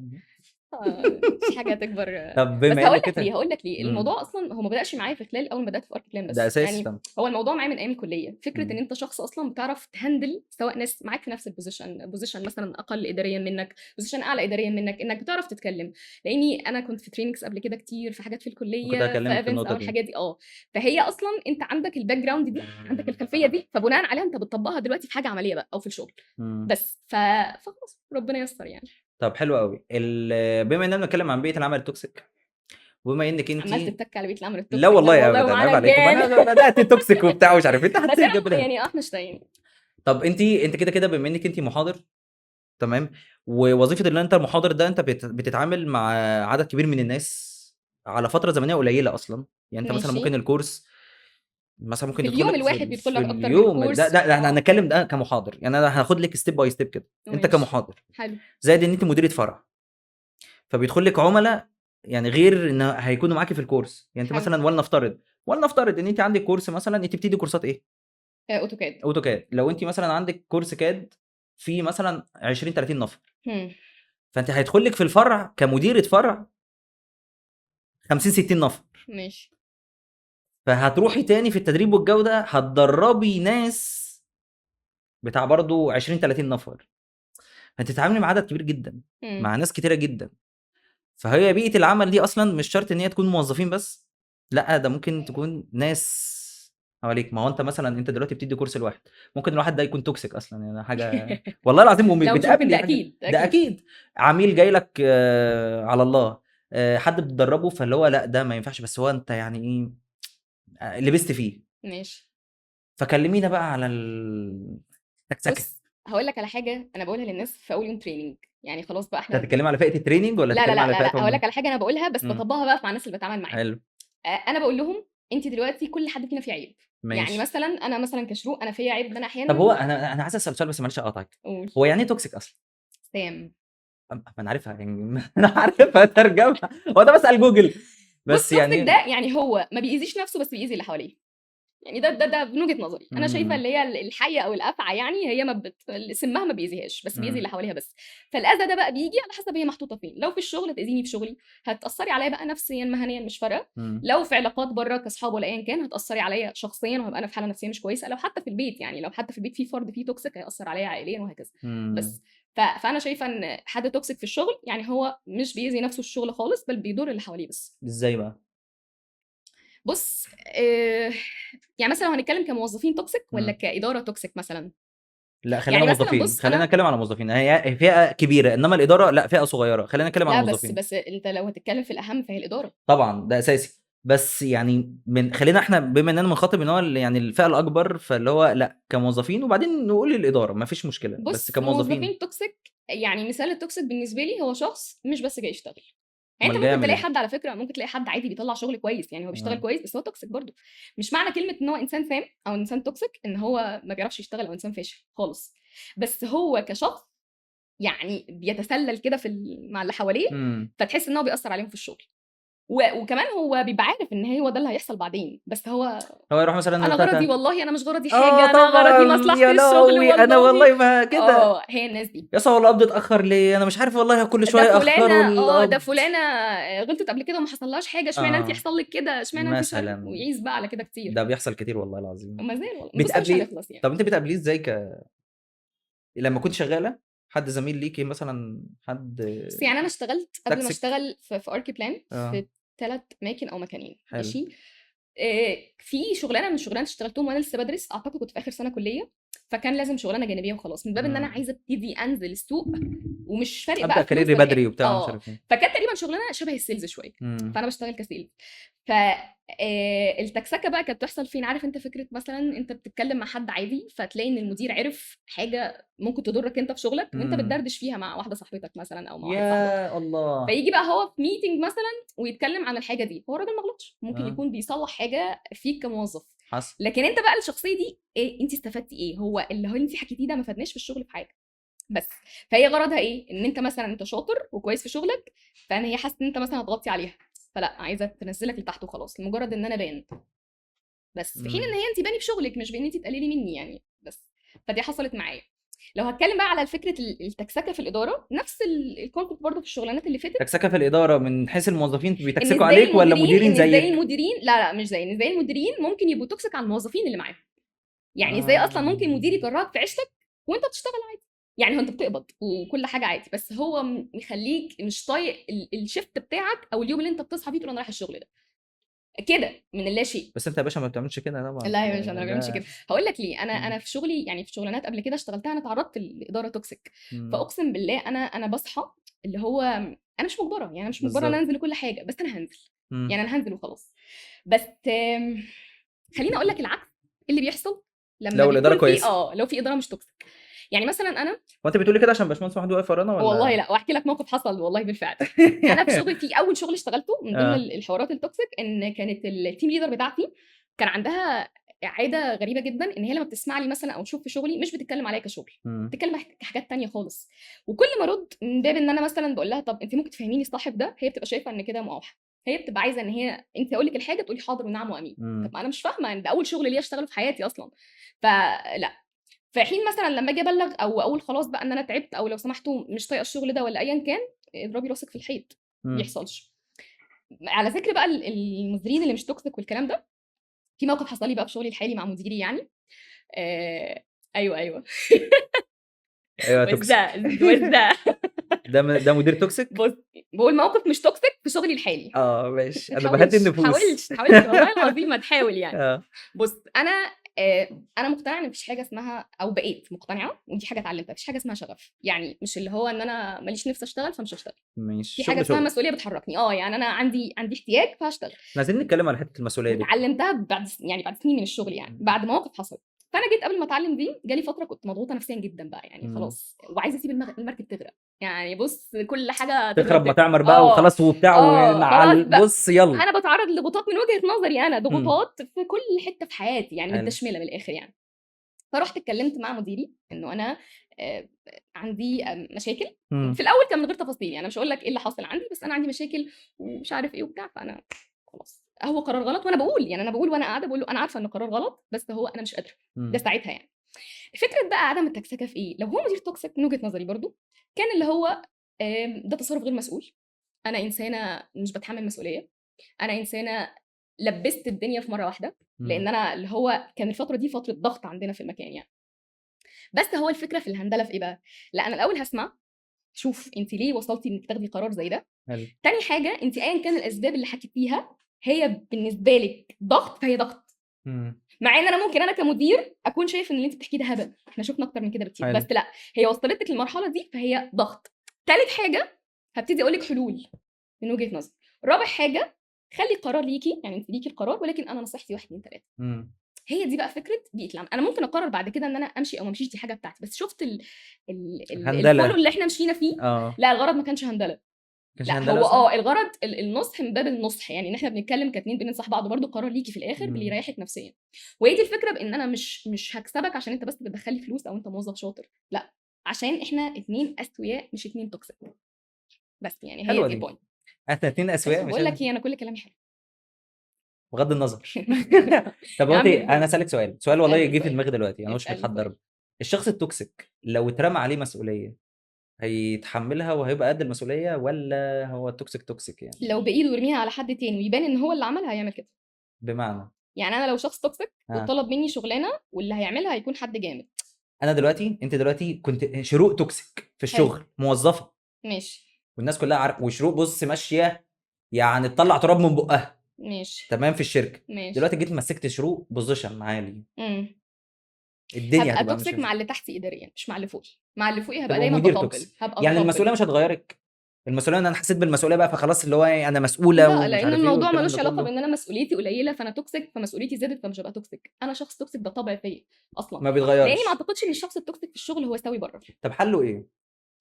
B: مش حاجه تكبر.
A: طب
B: بس
A: بما ان
B: هقول لك ليه الموضوع اصلا هو ما بداش معايا في خلال اول ما بدات في ارك بلان بس،
A: ده اساسي
B: يعني هو الموضوع معايا من ايام الكليه، فكره ان انت شخص اصلا بتعرف تهندل سواء ناس معاك في نفس البوزيشن مثلا اقل اداريا منك، بوزيشن اعلى اداريا منك، انك بتعرف تتكلم. لاني انا كنت في تريننجز قبل كده كتير في حاجات في الكليه،
A: كنت
B: في
A: هكلمك في
B: ايفنتس
A: النقطه
B: او
A: دي.
B: الحاجات دي فهي اصلا انت عندك الباك جراوند دي، عندك الخلفيه دي، فبناء عليها انت بتطبقها دلوقتي في حاجه عمليه بقى او في الشغل. بس فخلاص ربنا ييسر يعني.
A: طب حلو قوي. بما اننا بنتكلم عن بيئه العمل التوكسيك، وبما انك انت
B: عمال تتك على بيت العمل التوكسيك،
A: لا والله ابدا عيب عليك، انا بدات توكسيك وبتاع ومش عارف انت
B: بس يعني احنا شايفين.
A: طب انت كده بما انك انت محاضر تمام، ووظيفه ان انت المحاضر ده انت بتتعامل مع عدد كبير من الناس على فتره زمنيه قليله اصلا، يعني انت مثلا ممكن الكورس مثلا ممكن
B: في
A: يدخل
B: اليوم
A: لك
B: الواحد بيدخل لك اكتر من
A: اليوم
B: كورس.
A: ده احنا هنتكلم ده كمحاضر، يعني انا هاخد لك ستيب باي ستيب كده. انت كمحاضر
B: حلو،
A: زائد ان انت مديره فرع، فبيدخل لك عملاء يعني غير ان هيكونوا معاكي في الكورس. يعني انت مثلا ولنفترض ان انت عندك كورس مثلا، انت بتدي كورسات ايه؟ اوتوكاد. لو انت مثلا عندك كورس كاد في مثلا 20 30 نفر، فانت هيدخل لك في الفرع كمديره فرع 50 60 نفر.
B: ماشي.
A: فهتروحي تاني في التدريب والجوده هتدربي ناس بتاع برضو 20 30 نفر، هتتعاملي مع عدد كبير جدا، مع ناس كتيره جدا. فهي بيئه العمل دي اصلا مش شرط ان هي تكون موظفين بس، لا ده ممكن تكون ناس حواليك. ما هو انت مثلا انت دلوقتي بتدي كورس لواحد، ممكن الواحد ده يكون توكسيك اصلا، يعني حاجه والله العظيم بتقابل
B: ده اكيد
A: ده اكيد عميل جاي لك على الله، حد بتدربه فاللي هو لا ده ما ينفعش، بس هو انت يعني ايه لبست فيه.
B: ماشي.
A: فكلمينا بقى على
B: بص هقول لك على حاجه انا بقولها للناس في اول يوم تريننج، يعني خلاص بقى احنا
A: هتتكلمي على فئه التريننج ولا
B: لا
A: هتتكلمي على فئه
B: هقول لك على حاجه انا بقولها بس بطبقها بقى مع الناس اللي بتعامل معاها.
A: حلو.
B: انا بقول لهم انت دلوقتي كل حد فينا فيه عيب.
A: ماشي.
B: يعني مثلا انا مثلا كشروق انا فيا عيب ان انا احيانا.
A: طب هو انا عايز اسال سؤال بس معلش اقاطعك، هو يعني ايه توكسيك اصلا؟
B: سام
A: ما انا عارفها يعني انا عارفها ترجمها، هو ده بسال جوجل بس يعني
B: ده يعني هو ما بيأذيش نفسه بس بيأذي اللي حواليه. يعني ده من وجهه نظري انا شايفه اللي هي الحيه او الافعى، يعني هي ما سمها ما بيأذيهاش بس بيأذي اللي حواليها بس. فالاذى ده بقى بيجي على حسب هي محطوطه فين. لو في الشغل هتأذيني في شغلي، هتأثري عليا بقى نفسيا مهنيا مش فارقه. لو في علاقات بره كاصحاب ولا ايا كان هتأثري عليا شخصيا وهبقى انا في حاله نفسيه مش كويسه. لو حتى في البيت، يعني لو حتى في البيت في فرد فيه توكسيك هيأثر عليا عائليا وهكذا. بس فانا شايفه ان حد توكسيك في الشغل يعني هو مش بيأذي نفسه الشغل خالص بل بيضر اللي حواليه بس.
A: ازاي بقى؟
B: بص يعني مثلا لو هنتكلم كموظفين توكسيك ولا كاداره توكسيك مثلا؟
A: لا خلينا يعني موظفين، خلينا نتكلم على موظفين. هي فئه كبيره انما الاداره لا فئه صغيره، خلينا نتكلم على الموظفين.
B: بس انت لو هتتكلم في الاهم فهي الاداره
A: طبعا ده اساسي، بس يعني خلينا احنا بما اننا بنخاطب ان هو يعني الفئه الاكبر فاللي هو لا كموظفين، وبعدين نقول الاداره ما فيش مشكله. بس
B: كموظفين توكسيك يعني مثال التوكسيك بالنسبه لي هو شخص مش بس جاي يشتغل. يعني انت ممكن تلاقي حد على فكره، ممكن تلاقي حد عادي بيطلع شغل كويس، يعني هو بيشتغل كويس بس هو توكسيك برضه. مش معنى كلمه ان هو انسان سام او انسان توكسيك ان هو ما بيعرفش يشتغل او انسان فاشل خالص، بس هو كشخص يعني بيتسلل كده مع اللي حواليه، فتحس ان هو بيأثر عليهم في الشغل. وكمان هو بيبقى عارف ان هو ده اللي هيحصل بعدين، بس هو
A: يروح مثلا
B: انا غرضي والله انا مش غرضي حاجه، انا غرضي مصلحه الشغل والله.
A: انا والله ما كده
B: هي الناس دي
A: يا صاحبي القبض اتاخر ليه، انا مش عارف والله كل شويه اخروا
B: ده فلانه غلطت قبل كده وما حصلهاش حاجه، اشمعنى انت يحصل لك كده، اشمعنى انت ويعيز بقى على كده كتير.
A: ده بيحصل كتير والله العظيم.
B: وما زال والله
A: بتقابلي
B: يعني.
A: طب انت بتقابليه ازاي لما كنت شغاله حد زميل ليكي مثلا حد؟
B: بس يعني انا اشتغلت قبل ما اشتغل في ارك بلان في 3 اماكن او مكانين. ماشي. في شغلانه من الشغلانات اشتغلتهم وانا لسه بدرس، اعتقد كنت في اخر سنه كليه. فكان لازم شغلانه جانبيه وخلاص، من باب ان انا عايزه ابتدي انزل السوق ومش فارق
A: ابدا
B: بقى
A: كاريري بدري وبتاع مش عارف ايه.
B: فكانت تقريبا شغلانه شبه السيلز شويه، فانا بشتغل كسيلز. ف التكسكه بقى كانت بتحصل فين؟ عارف انت فكره مثلا انت بتتكلم مع حد عادي فتلاقي ان المدير عرف حاجه ممكن تضرك انت في شغلك وانت بتدردش فيها مع واحده صاحبتك مثلا او مع واحد صاحبك،
A: يا الله،
B: فيجي بقى هو في ميتنج مثلا ويتكلم عن الحاجه دي، هو الراجل ما غلطش، ممكن يكون بيصلح حاجه فيك كموظف
A: حصل.
B: لكن انت بقى الشخصيه دي ايه؟ انت استفدتي ايه؟ هو اللي هو انت حكيتيه ده ما فادناش في الشغل في حاجه. بس فهي غرضها ايه؟ ان انت مثلا انت شاطر وكويس في شغلك، فانا هي حاسه ان انت مثلا هتغطي عليها، فلا عايزه تنزلك لتحت وخلاص لمجرد ان انا بان، بس في حين ان هي انت باني في شغلك مش بان انت تقللي مني يعني. بس فدي حصلت معايا. لو هتكلم بقى على فكره التكسكه في الاداره، نفس الكونسبت برضه في الشغلانات اللي فاتت.
A: تكسكه في الاداره من حيث الموظفين بيتكسكوا عليك ولا مديرين زيك؟
B: ازاي المديرين لا مش زي ازاي المديرين ممكن يبقوا توكسيك على الموظفين اللي معاهم. يعني ازاي اصلا ممكن مدير يكرهك في عيشتك وانت بتشتغل عادي؟ يعني هو انت بتقبض وكل حاجه عادي، بس هو مخليك مش طايق الشيفت بتاعك او اليوم اللي انت بتصحى فيه تقول انا رايح الشغل ده كده من اللا شيء.
A: بس انت يا باشا ما بتعملش كده طبعا.
B: لا يا باشا انا ما بعملش كده. هقول لك ليه. انا في شغلي يعني في شغلانات قبل كده اشتغلتها انا تعرضت لاداره توكسيك، فاقسم بالله انا بصحى اللي هو انا مش مجبره، يعني انا مش مجبره ان انزل كل حاجه، بس انا هنزل. يعني انا هنزل وخلاص. بس خليني اقول لك العكس اللي بيحصل لما
A: لو الاداره
B: بيكون في
A: كويسه.
B: لو في اداره مش توكسيك. يعني مثلا انا
A: وانت بتقولي كده عشان باشمهندس محمود واقف ورانا ولا؟
B: والله لا، واحكي لك موقف حصل والله بالفعل. انا في شغلي في اول شغل اشتغلته من ضمن الحوارات التوكسيك ان كانت التيم ليدر بتاعتي كان عندها عاده غريبه جدا، ان هي لما بتسمع لي مثلا او تشوف في شغلي مش بتتكلم عليا كشغل، بتتكلم كحاجات تانية خالص. وكل ما ارد من باب ان انا مثلا بقول لها طب انت ممكن تفهميني الصح ده، هي بتبقى شايفه ان كده مقاوحه، هي بتبقى عايزه ان هي انت اقول لك الحاجه تقولي حاضر ونعم وامين. طب انا مش فاهمه ان ده اول شغل ليا اشتغله في حياتي اصلا، فلا. فحين مثلا لما اجي ابلغ او اقول خلاص بقى ان انا تعبت او لو سمحتوا مش طايقه الشغل ده ولا ايا كان، اضربي راسك في الحيط، ما بيحصلش. على ذكر بقى المديرين اللي مش توكسيك والكلام ده، في موقف حصل لي بقى في شغلي الحالي مع مديري يعني. ايوه
A: توكسيك. ده مدير توكسيك.
B: بص بقول موقف مش توكسيك في شغلي الحالي.
A: ماشي، انا بهدي النفوس.
B: حاولت والله العظيم ما تحاول يعني. بص انا مقتنعه ان مفيش حاجه اسمها، او بقيت مقتنعه ودي حاجه اتعلمتها، مفيش حاجه اسمها شغف. يعني مش اللي هو ان انا ماليش نفس اشتغل فمش هشتغل، في حاجه اسمها مسؤوليه بتحركني. يعني انا عندي احتياج فهشتغل.
A: عايزين نتكلم على حته المسؤوليه دي.
B: اتعلمتها بعد سنين من الشغل، يعني بعد مواقف حصلت. فانا جيت قبل ما اتعلم دي جالي فتره كنت مضغوطه نفسيا جدا بقى، يعني خلاص وعايزه اسيب المركب تغرق. يعني بص كل حاجه
A: تخرب ما تعمر بقى وخلاص وبتاع. بص يلا
B: انا بتعرض لضغوطات من وجهه نظري، انا ضغوطات في كل حته في حياتي يعني متدشمله من الاخر يعني. فرحت اتكلمت مع مديري انه انا عندي مشاكل. في الاول كان من غير تفاصيل، يعني انا مش هقول لك ايه اللي حاصل عندي، بس انا عندي مشاكل ومش عارف ايه وبتاع. فانا خلاص هو قرار غلط، وانا بقول يعني انا بقول وانا قاعده بقول له انا عارفه انه قرار غلط، بس هو انا مش قادره. ده ساعتها يعني فكره بقى عدم التكسكه في ايه؟ لو هو مدير توكسيك من وجهه نظري برضو كان اللي هو ده تصرف غير مسؤول. انا انسانه مش بتحمل مسؤوليه، انا انسانه لبست الدنيا في مره واحده، لان انا اللي هو كان الفتره دي فتره ضغط عندنا في المكان يعني. بس هو الفكره في الهندله في ايه بقى؟ لا انا الاول هسمع، شوف انت ليه وصلتي انك تاخدي قرار زي ده. تاني حاجه انت ايا كان الاسباب اللي حكيتيها هي بالنسبه لك ضغط، فهي ضغط. مع ان انا ممكن انا كمدير اكون شايف ان اللي انت بتحكيه ده هبل، احنا شفنا اكتر من كده بكتير، بس لا هي وصلتك للمرحله دي فهي ضغط. تالت حاجه هبتدي اقول لك حلول من وجهه نظري. رابع حاجه خلي القرار ليكي، يعني انت ليكي القرار ولكن انا نصيحتي 1 2 3. هي دي بقى فكره بيئه العمل. انا ممكن اقرر بعد كده ان انا امشي او ما امشيش، دي حاجه بتاعتي، بس شفت الفولو اللي احنا مشينا فيه. لا الغرض ما كانش هندله، لا هو الغرض النصح من باب النصح، يعني ان احنا بنتكلم كاتنين بننصح بعض، برضو قرار ليكي في الاخر باللي يريحك نفسيا. وهي دي الفكره، بان انا مش هكسبك عشان انت بس بتدخلي فلوس او انت موظف شاطر، لا عشان احنا 2 اسوياء مش 2 توكسيك بس. يعني هي دي البوينت،
A: احنا 2 اسوياء.
B: بقول لك ايه، انا كل كلامي حلو
A: بغض النظر. طب انا اسالك سؤال والله يجي في دماغي دلوقتي، انا مش متحضر. الشخص التوكسيك لو اترمى عليه مسؤوليه هيتحملها وهيبقى قد المسؤوليه، ولا هو توكسيك يعني؟
B: لو بايده يرميها على حد تاني ويبان ان هو اللي عملها هيعمل كده.
A: بمعنى
B: يعني انا لو شخص توكسيك وطلب مني شغلانه واللي هيعملها هيكون حد جامد.
A: انت دلوقتي كنت شروق توكسيك في الشغل، موظفه
B: ماشي،
A: والناس كلها عارفه، وشروق بص ماشيه يعني تطلع تراب من بقها،
B: ماشي
A: تمام، في الشركه.
B: ماشي.
A: دلوقتي جيت مسكت شروق بوزيشن عالي، الدنيا
B: هبقى
A: هتبقى
B: توكسيك
A: ماشيه
B: مع اللي تحتي اداريا، مش مع اللي فوقي. مع اللي فوقي هبقى
A: تبقى
B: دايما
A: مدير
B: بطبل،
A: توكسيك
B: هبقى
A: يعني
B: بطبل.
A: المسؤوليه مش هتغيرك، المسؤوليه ان انا حسيت بالمسؤوليه بقى فخلاص اللي هو انا مسؤوله
B: لا،
A: ومش
B: لان
A: عارف ايه
B: الموضوع
A: والكلام
B: ملوش
A: ده
B: علاقه
A: كله.
B: بان انا مسؤوليتي قليله فانا توكسيك، فمسؤوليتي زادت فمش هبقى توكسيك. انا شخص توكسيك ده طبع فيا اصلا،
A: ما
B: لاني ما
A: بيتغيرش.
B: اعتقدش ان الشخص التوكسيك في الشغل هو سوي بره.
A: طب حله ايه؟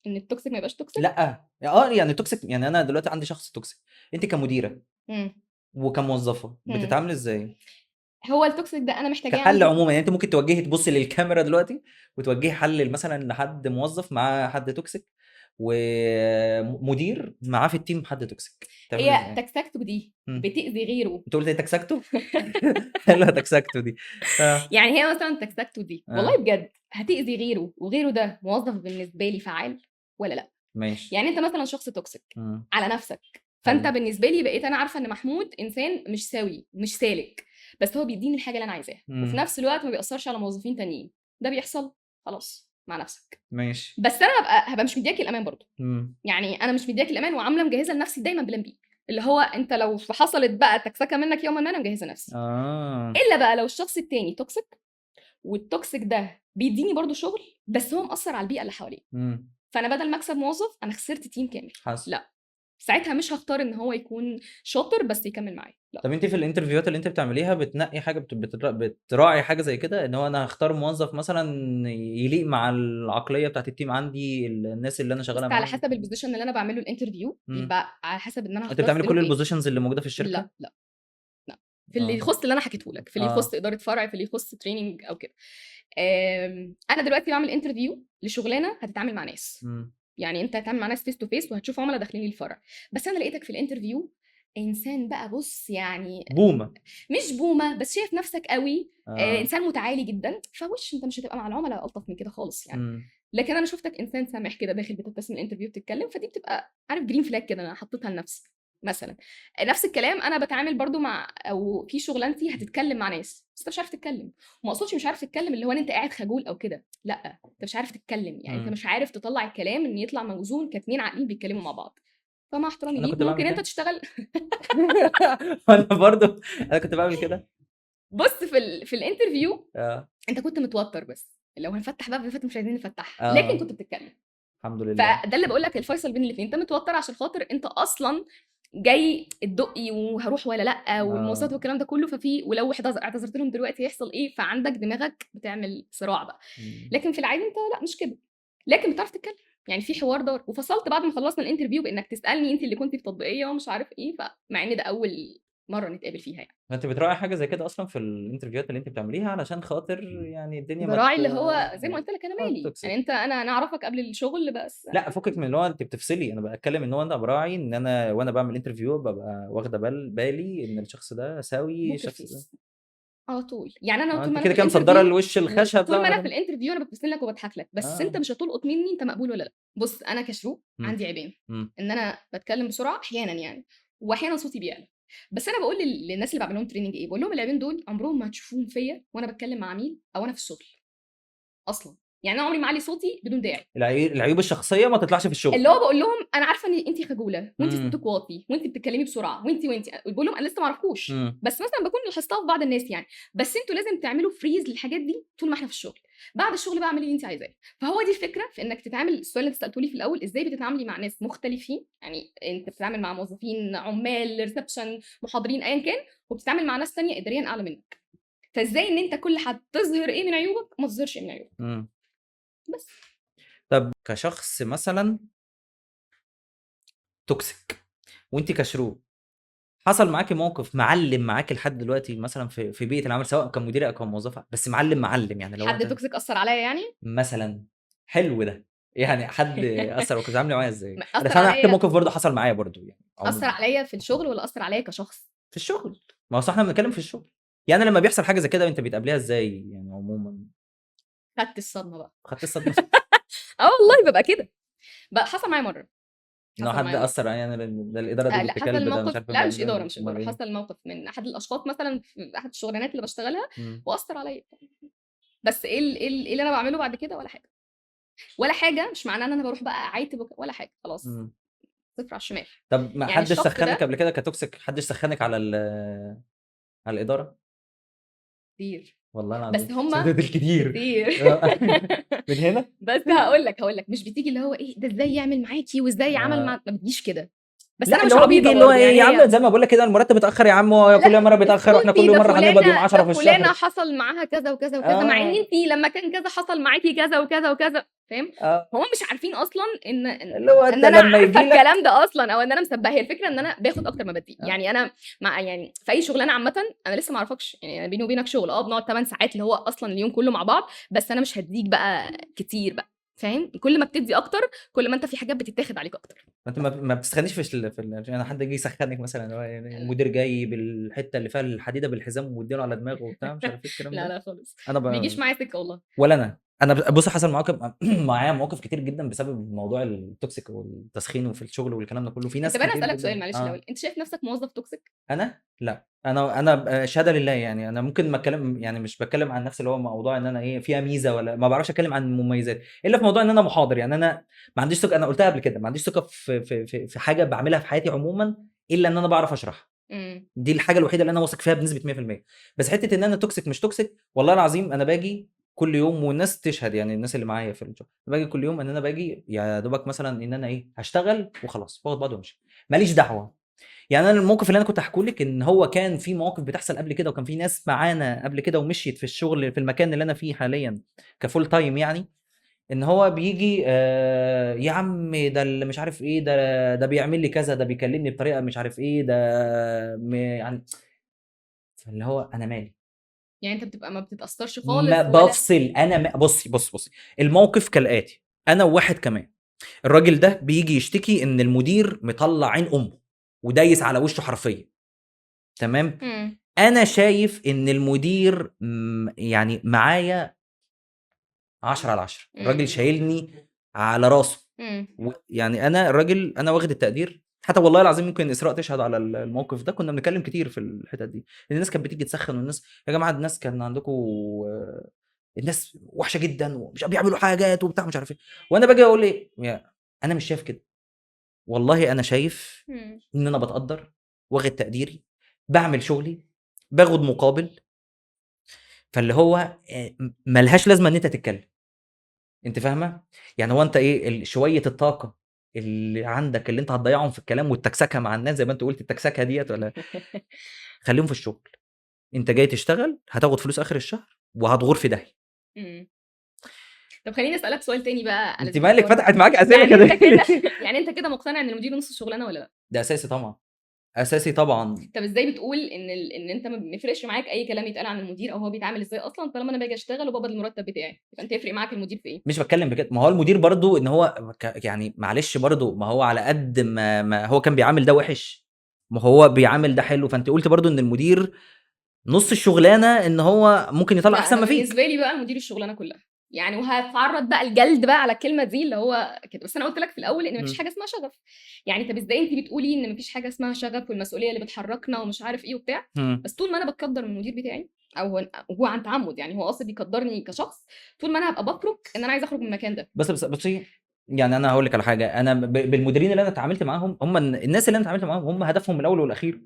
B: ان التوكسيك ما يبقاش توكسيك.
A: لا يعني توكسيك، يعني انا دلوقتي عندي شخص توكسيك، انت كمديره
B: امم
A: وكموظفه
B: امم
A: بتتعاملي ازاي؟
B: هو التوكسيك ده انا محتاجاه
A: كحل
B: عندي.
A: عموما، يعني انت ممكن توجهي تبصي للكاميرا دلوقتي وتوجهي حل مثلا لحد موظف معاه حد توكسيك ومدير معاه في التيم حد توكسيك، تعملي
B: هي
A: ازاي؟
B: تكسكته دي
A: مم.
B: بتأذي غيره.
A: انت قلت ايه تكسكته؟ حلوه تكسكته دي.
B: يعني هي مثلا تكسكته دي والله بجد هتأذي غيره، وغيره ده موظف بالنسبه لي فعال ولا لا؟
A: ماشي.
B: يعني انت مثلا شخص توكسيك على نفسك، فانت
A: حلو.
B: بالنسبه لي بقيت انا عارفه ان محمود انسان مش سوي مش سالك، بس هو بيديني الحاجه اللي انا عايزاها وفي نفس الوقت ما بيأثرش على موظفين تانيين. ده بيحصل خلاص مع نفسك.
A: ماشي.
B: بس انا هبقى مش مدياكي الامان برضو. يعني انا مش مدياكي الامان وعامله مجهزه لنفسي دايما بلان بي، اللي هو انت لو حصلت بقى تكسكه منك يوما ما انا مجهزه نفسي. الا بقى لو الشخص التاني توكسيك، والتوكسيك ده بيديني برضو شغل بس هو مأثر على البيئه اللي حواليه، فانا بدل ما اكسب موظف انا خسرت تيم كامل. لا، ساعتها مش هختار ان هو يكون شاطر بس يكمل معايا. لا.
A: طب انت في الانترفيوهات اللي انت بتعمليها بتنقي حاجه بتراعي حاجه زي كده، ان هو انا هختار موظف مثلا يليق مع العقليه بتاعت التيم عندي، الناس اللي انا شغاله
B: بس على
A: معاهم؟
B: حسب البوزيشن اللي انا بعمله الانترفيو يبقى على حسب ان انا
A: انت
B: هختار
A: بتعملي كل
B: سكيله ايه.
A: البوزيشنز اللي موجوده في الشركه؟
B: لا لا لا، في اللي يخص اللي انا حكيته لك، في اللي يخص اداره فرع، في اللي يخص تريننج او كده. انا دلوقتي بعمل انترفيو لشغلانه هتتعامل مع ناس. يعني انت هتعمل مع ناس فيس تو فيس وهتشوف عملاء داخلين الفرع، بس انا لقيتك في الانترفيو انسان بقى بص يعني
A: بومه،
B: مش بومه بس شايف نفسك قوي. انسان متعالي جدا، فوش انت مش هتبقى مع العملاء الطف من كده خالص يعني. لكن انا شفتك انسان سامح كده داخل بتبتسم الانترفيو بتتكلم، فدي بتبقى عارف جرين فلاج كده انا حطيتها لنفسي مثلا. نفس الكلام انا بتعامل برضو مع او في شغلانتي هتتكلم مع ناس بس انت مش عارف تتكلم، وما اقصدش مش عارف تتكلم اللي هو انت قاعد خجول او كده، لا انت مش عارف تتكلم يعني انت مش عارف تطلع الكلام ان يطلع موزون كاتنين عاقلين بيتكلموا مع بعض. فمع احترامي
A: انا
B: ليك
A: كنت
B: ممكن
A: بعمل
B: انت
A: كده.
B: تشتغل.
A: انا برضو انا كنت بعمل كده.
B: بص في الانترفيو انت كنت متوتر، بس لو هنفتح باب فاتت مش عايزين نفتحها لكن كنت بتتكلم.
A: الحمد لله.
B: فده اللي بقول لك الفيصل بين الاثنين، انت متوتر عشان خاطر انت اصلا جاي الدقي وهروح ولا لا والمواصلات والكلام ده كله، ففي ولو اعتذرت لهم دلوقتي هيحصل ايه، فعندك دماغك بتعمل صراع بقى. لكن في العادي انت لا مش كده، لكن بتعرف تتكلم. يعني في حوار دور، وفصلت بعد ما خلصنا الانترفيو بانك تسالني انت اللي كنتي في تطبيقيه ومش عارف ايه، فمع ان ده اول مره نتقابل فيها يعني.
A: انت بتراعي حاجه زي كده اصلا في الانترفيوهات اللي انت بتعمليها علشان خاطر يعني الدنيا ما
B: براعي اللي هو زي ما قلت لك انا مالي
A: توكسيك.
B: يعني انت انا اعرفك قبل الشغل بس.
A: لا فكك من اللي هو انت بتفصلي، انا بتكلم ان هو انا براعي ان انا وانا بعمل انترفيو ببقى واخده بالي ان الشخص ده ساوي الشخص ده
B: على طول. يعني انا طول
A: انت
B: ما انا
A: كده
B: في
A: كده مصدره
B: الانترفيو
A: الوش الخشب
B: طول
A: ده
B: ما انا
A: على
B: في
A: جنب.
B: الانترفيو انا ببتسم لك وبضحك لك، بس انت مش هتلقط مني انت مقبول ولا لا. بص انا كشروق عندي عيبين، ان انا بتكلم بسرعه احيانا يعني، واحيانا صوتي بيعلى. بس انا بقول للناس اللي بعمل لهم تريننج ايه، بقول لهم العيبين دول عمرهم ما هتشوفوهم فيا وانا بتكلم مع عميل او انا في الشغل اصلا. يعني انا عمري ما اعلي صوتي بدون داعي.
A: العيوب الشخصيه ما تطلعش في الشغل.
B: اللي هو بقول لهم انا عارفه ان انت خجوله وانت صوتك واطي وانت بتتكلمي بسرعه وانت بقول لهم انا لسه ما اعرفكوش، بس مثلا بكون لاحظتها في بعض الناس يعني، بس انتوا لازم تعملوا فريز للحاجات دي طول ما احنا في الشغل. بعد الشغل بقى اعملي اللي انت عايزاه. فهو دي الفكره في انك تتعامل. السؤال اللي سالته لي في الاول ازاي بتتعاملي مع ناس مختلفين، يعني انت بتتعامل مع موظفين عمال ريسبشن محاضرين ايا كان، وبتتعامل مع ناس ثانيه اداريا اعلى منك، فازاي ان انت كل حد تظهر ايه من عيوبك ما تظهرش ايه من عيوبك. بس
A: طب كشخص مثلا توكسيك وانت كشروق، حصل معاكي موقف معلم معاكي لحد دلوقتي مثلا في بيئه العمل سواء كمديره او كموظفه، بس معلم يعني لو
B: حد توكسيك اثر عليا يعني
A: مثلا حلو ده، يعني حد اثر وكنت عامله معايا ازاي؟
B: اثر
A: انا هحكي
B: عليا
A: موقف برضه حصل معايا برضه يعني
B: اثر
A: عموما
B: عليا في الشغل ولا اثر عليا كشخص؟
A: في الشغل. ما هو صح احنا بنتكلم في الشغل، يعني لما بيحصل حاجه زي كده انت بتقابليها ازاي يعني عموما؟
B: خدت الصدمه بقى.
A: خدت الصدمه.
B: والله ببقى كده بقى. حصل معايا مره،
A: انه حد اثر يعني ده الاداره دي
B: لا
A: بنت
B: حصل
A: كلب ده مش
B: موقف،
A: عارف
B: لا مش
A: بيعمل
B: اداره
A: ايه
B: مش
A: امال
B: اداره،
A: ايه.
B: حصل موقف من احد الاشخاص مثلا في احد الشغلانات اللي بشتغلها واثر عليا. بس إيه اللي انا بعمله بعد كده؟ ولا حاجه ولا حاجه. مش معناه ان انا بروح بقى اعاتب ولا حاجه، خلاص صفر على الشمال.
A: طب ما
B: يعني
A: حدش
B: الشخص
A: سخنك
B: ده
A: قبل كده كتوكسيك؟ حدش سخنك على على الاداره؟
B: كتير
A: والله العظيم
B: بس هم
A: صدق كتير
B: كتير
A: من هنا
B: بس هقول لك مش بتيجي اللي هو ايه ده ازاي يعمل معاكي وازاي عمل مع ما بتجيش كده. بس
A: لا
B: انا مش
A: اللي هو
B: عبيطه
A: بيجي اللي هو
B: برضه
A: ايه يا
B: يعني
A: عم زي ما بقول لك كده المرتب اتاخر يا عم كل مره بيتاخر واحنا كل مره هنقبض يوم 10 في
B: ده
A: الشهر.
B: فلانه حصل معاها كذا وكذا وكذا مع ان
A: آه.
B: انت لما كان كذا حصل معاكي كذا وكذا وكذا فاهم. هم مش عارفين اصلا
A: اللي هو
B: ان انا عارفه الكلام ده اصلا او ان انا مسبه. هي الفكره ان انا باخد اكتر ما بدي يعني انا مع يعني في اي شغلانه عامه انا لسه ما اعرفكش يعني انا بيني وبينك شغل بنقعد 8 ساعات اللي هو اصلا اليوم كله مع بعض بس انا مش هديك بقى كتير بقى فاهم. كل ما بتدي اكتر كل ما انت في حاجات بتتاخد عليك اكتر.
A: انت ما بتسخنيش انا حد يجي يسخنك مثلا يعني المدير جاي بالحته اللي فيها الحديده بالحزام ومديله على دماغه وبتاع مش عارف ايه الكلام ده.
B: لا خالص
A: انا
B: ما بيجيش معايا سكه والله.
A: ولا انا بص حصل معايا مواقف كتير جدا بسبب موضوع التوكسيك والتسخين وفي الشغل والكلام ده كله. في ناس
B: طب انا
A: كتير
B: اسالك
A: جدا.
B: سؤال معلش الاول انت شايف نفسك موظف توكسيك؟
A: انا لا انا شهاده لله يعني انا ممكن ما اتكلم يعني مش بتكلم عن نفسي اللي هو موضوع ان انا ايه فيها ميزه ولا ما بعرفش اتكلم عن مميزات الا في موضوع ان انا محاضر يعني انا ما عنديش ثقه. انا قلتها قبل كده ما عنديش ثقه في حاجه بعملها في حياتي عموما الا ان انا بعرف اشرحها. دي الحاجه الوحيده اللي انا واثق فيها بنسبه 100%. بس حته ان انا توكسيك مش توكسيك والله العظيم انا باجي كل يوم والناس تشهد يعني الناس اللي معايا في الشغل باجي كل يوم ان انا باجي يا دوبك مثلا ان انا ايه هشتغل وخلاص باخد بعض وامشي ماليش دعوه. يعني انا الموقف اللي انا كنت هحكوا لك ان هو كان في مواقف بتحصل قبل كده وكان في ناس معانا قبل كده ومشيت في الشغل في المكان اللي انا فيه حاليا كفول تايم يعني ان هو بيجي يا عم ده اللي مش عارف ايه ده بيعمل لي كذا ده بيكلمني بطريقه مش عارف ايه ده يعني فاللي هو انا مالي
B: يعني انت بتبقى ما بتتاثرش خالص
A: ما
B: ولا
A: بفصل انا بصي الموقف كالاتي انا وواحد كمان الراجل ده بيجي يشتكي ان المدير مطلع عين امه ودايس على وشه حرفيا تمام. انا شايف ان المدير يعني معايا 10/10 الراجل شايلني على راسه يعني انا الراجل انا واخد التقدير حتى والله العظيم ممكن اسراء تشهد على الموقف ده. كنا بنتكلم كتير في الحته دي الناس كانت بتيجي تسخن والناس يا جماعه الناس كان عندكم الناس وحشه جدا ومش بيعملوا حاجات وبتاع مش عارف ايه وانا باجي اقول ايه انا مش شايف كده والله انا شايف ان انا بتقدر واخد تقديري بعمل شغلي باخد مقابل فاللي هو ملهاش لازمه ان انت تتكلم انت فاهمه يعني هو انت ايه شويه الطاقه اللي عندك اللي انت هتضيعهم في الكلام والتكسكه مع الناس زي ما انت قلت التكسكه ديت ولا خليهم في الشغل. انت جاي تشتغل هتاخد فلوس اخر الشهر وهتغور في داهيه.
B: طب خليني اسالك سؤال تاني بقى
A: انت مالك فتحت معاك اسئله
B: يعني
A: كده
B: يعني انت كده مقتنع ان المدير نص الشغلانه ولا لا؟
A: ده اساسي طبعا اساسي طبعا.
B: طب ازاي بتقول ان انت ما بيفرقش معاك اي كلام يتقال عن المدير او هو بيتعامل ازاي اصلا طالما انا باجي اشتغل وبقبض المرتب بتاعي فانت يفرق معاك المدير في ايه؟
A: مش بتكلم بكده ما هو المدير برضو ان هو يعني معلش برضو ما هو على قد ما هو كان بيعامل ده وحش ما هو بيعامل ده حلو. فانت قلت برضو ان المدير نص الشغلانه ان هو ممكن يطلع احسن ما فيك.
B: بالنسبه لي بقى المدير الشغلانه كلها يعني وهتعرض بقى الجلد بقى على الكلمه دي اللي هو كده. بس انا قلت لك في الاول ان مفيش حاجه اسمها شغف يعني طب ازاي انت بتقولي ان مفيش حاجه اسمها شغف والمسؤوليه اللي بتحركنا ومش عارف ايه وبتاع بس طول ما انا بتقدر من المدير بتاعي او هو عن تعمد يعني هو قاصد يقدرني كشخص طول ما انا هبقى بترك ان انا عايزه اخرج من المكان ده.
A: بصي يعني انا هقول لك على حاجه انا بالمديرين اللي انا اتعاملت معاهم هم الناس اللي انا اتعاملت معاهم هم هدفهم الاول والاخير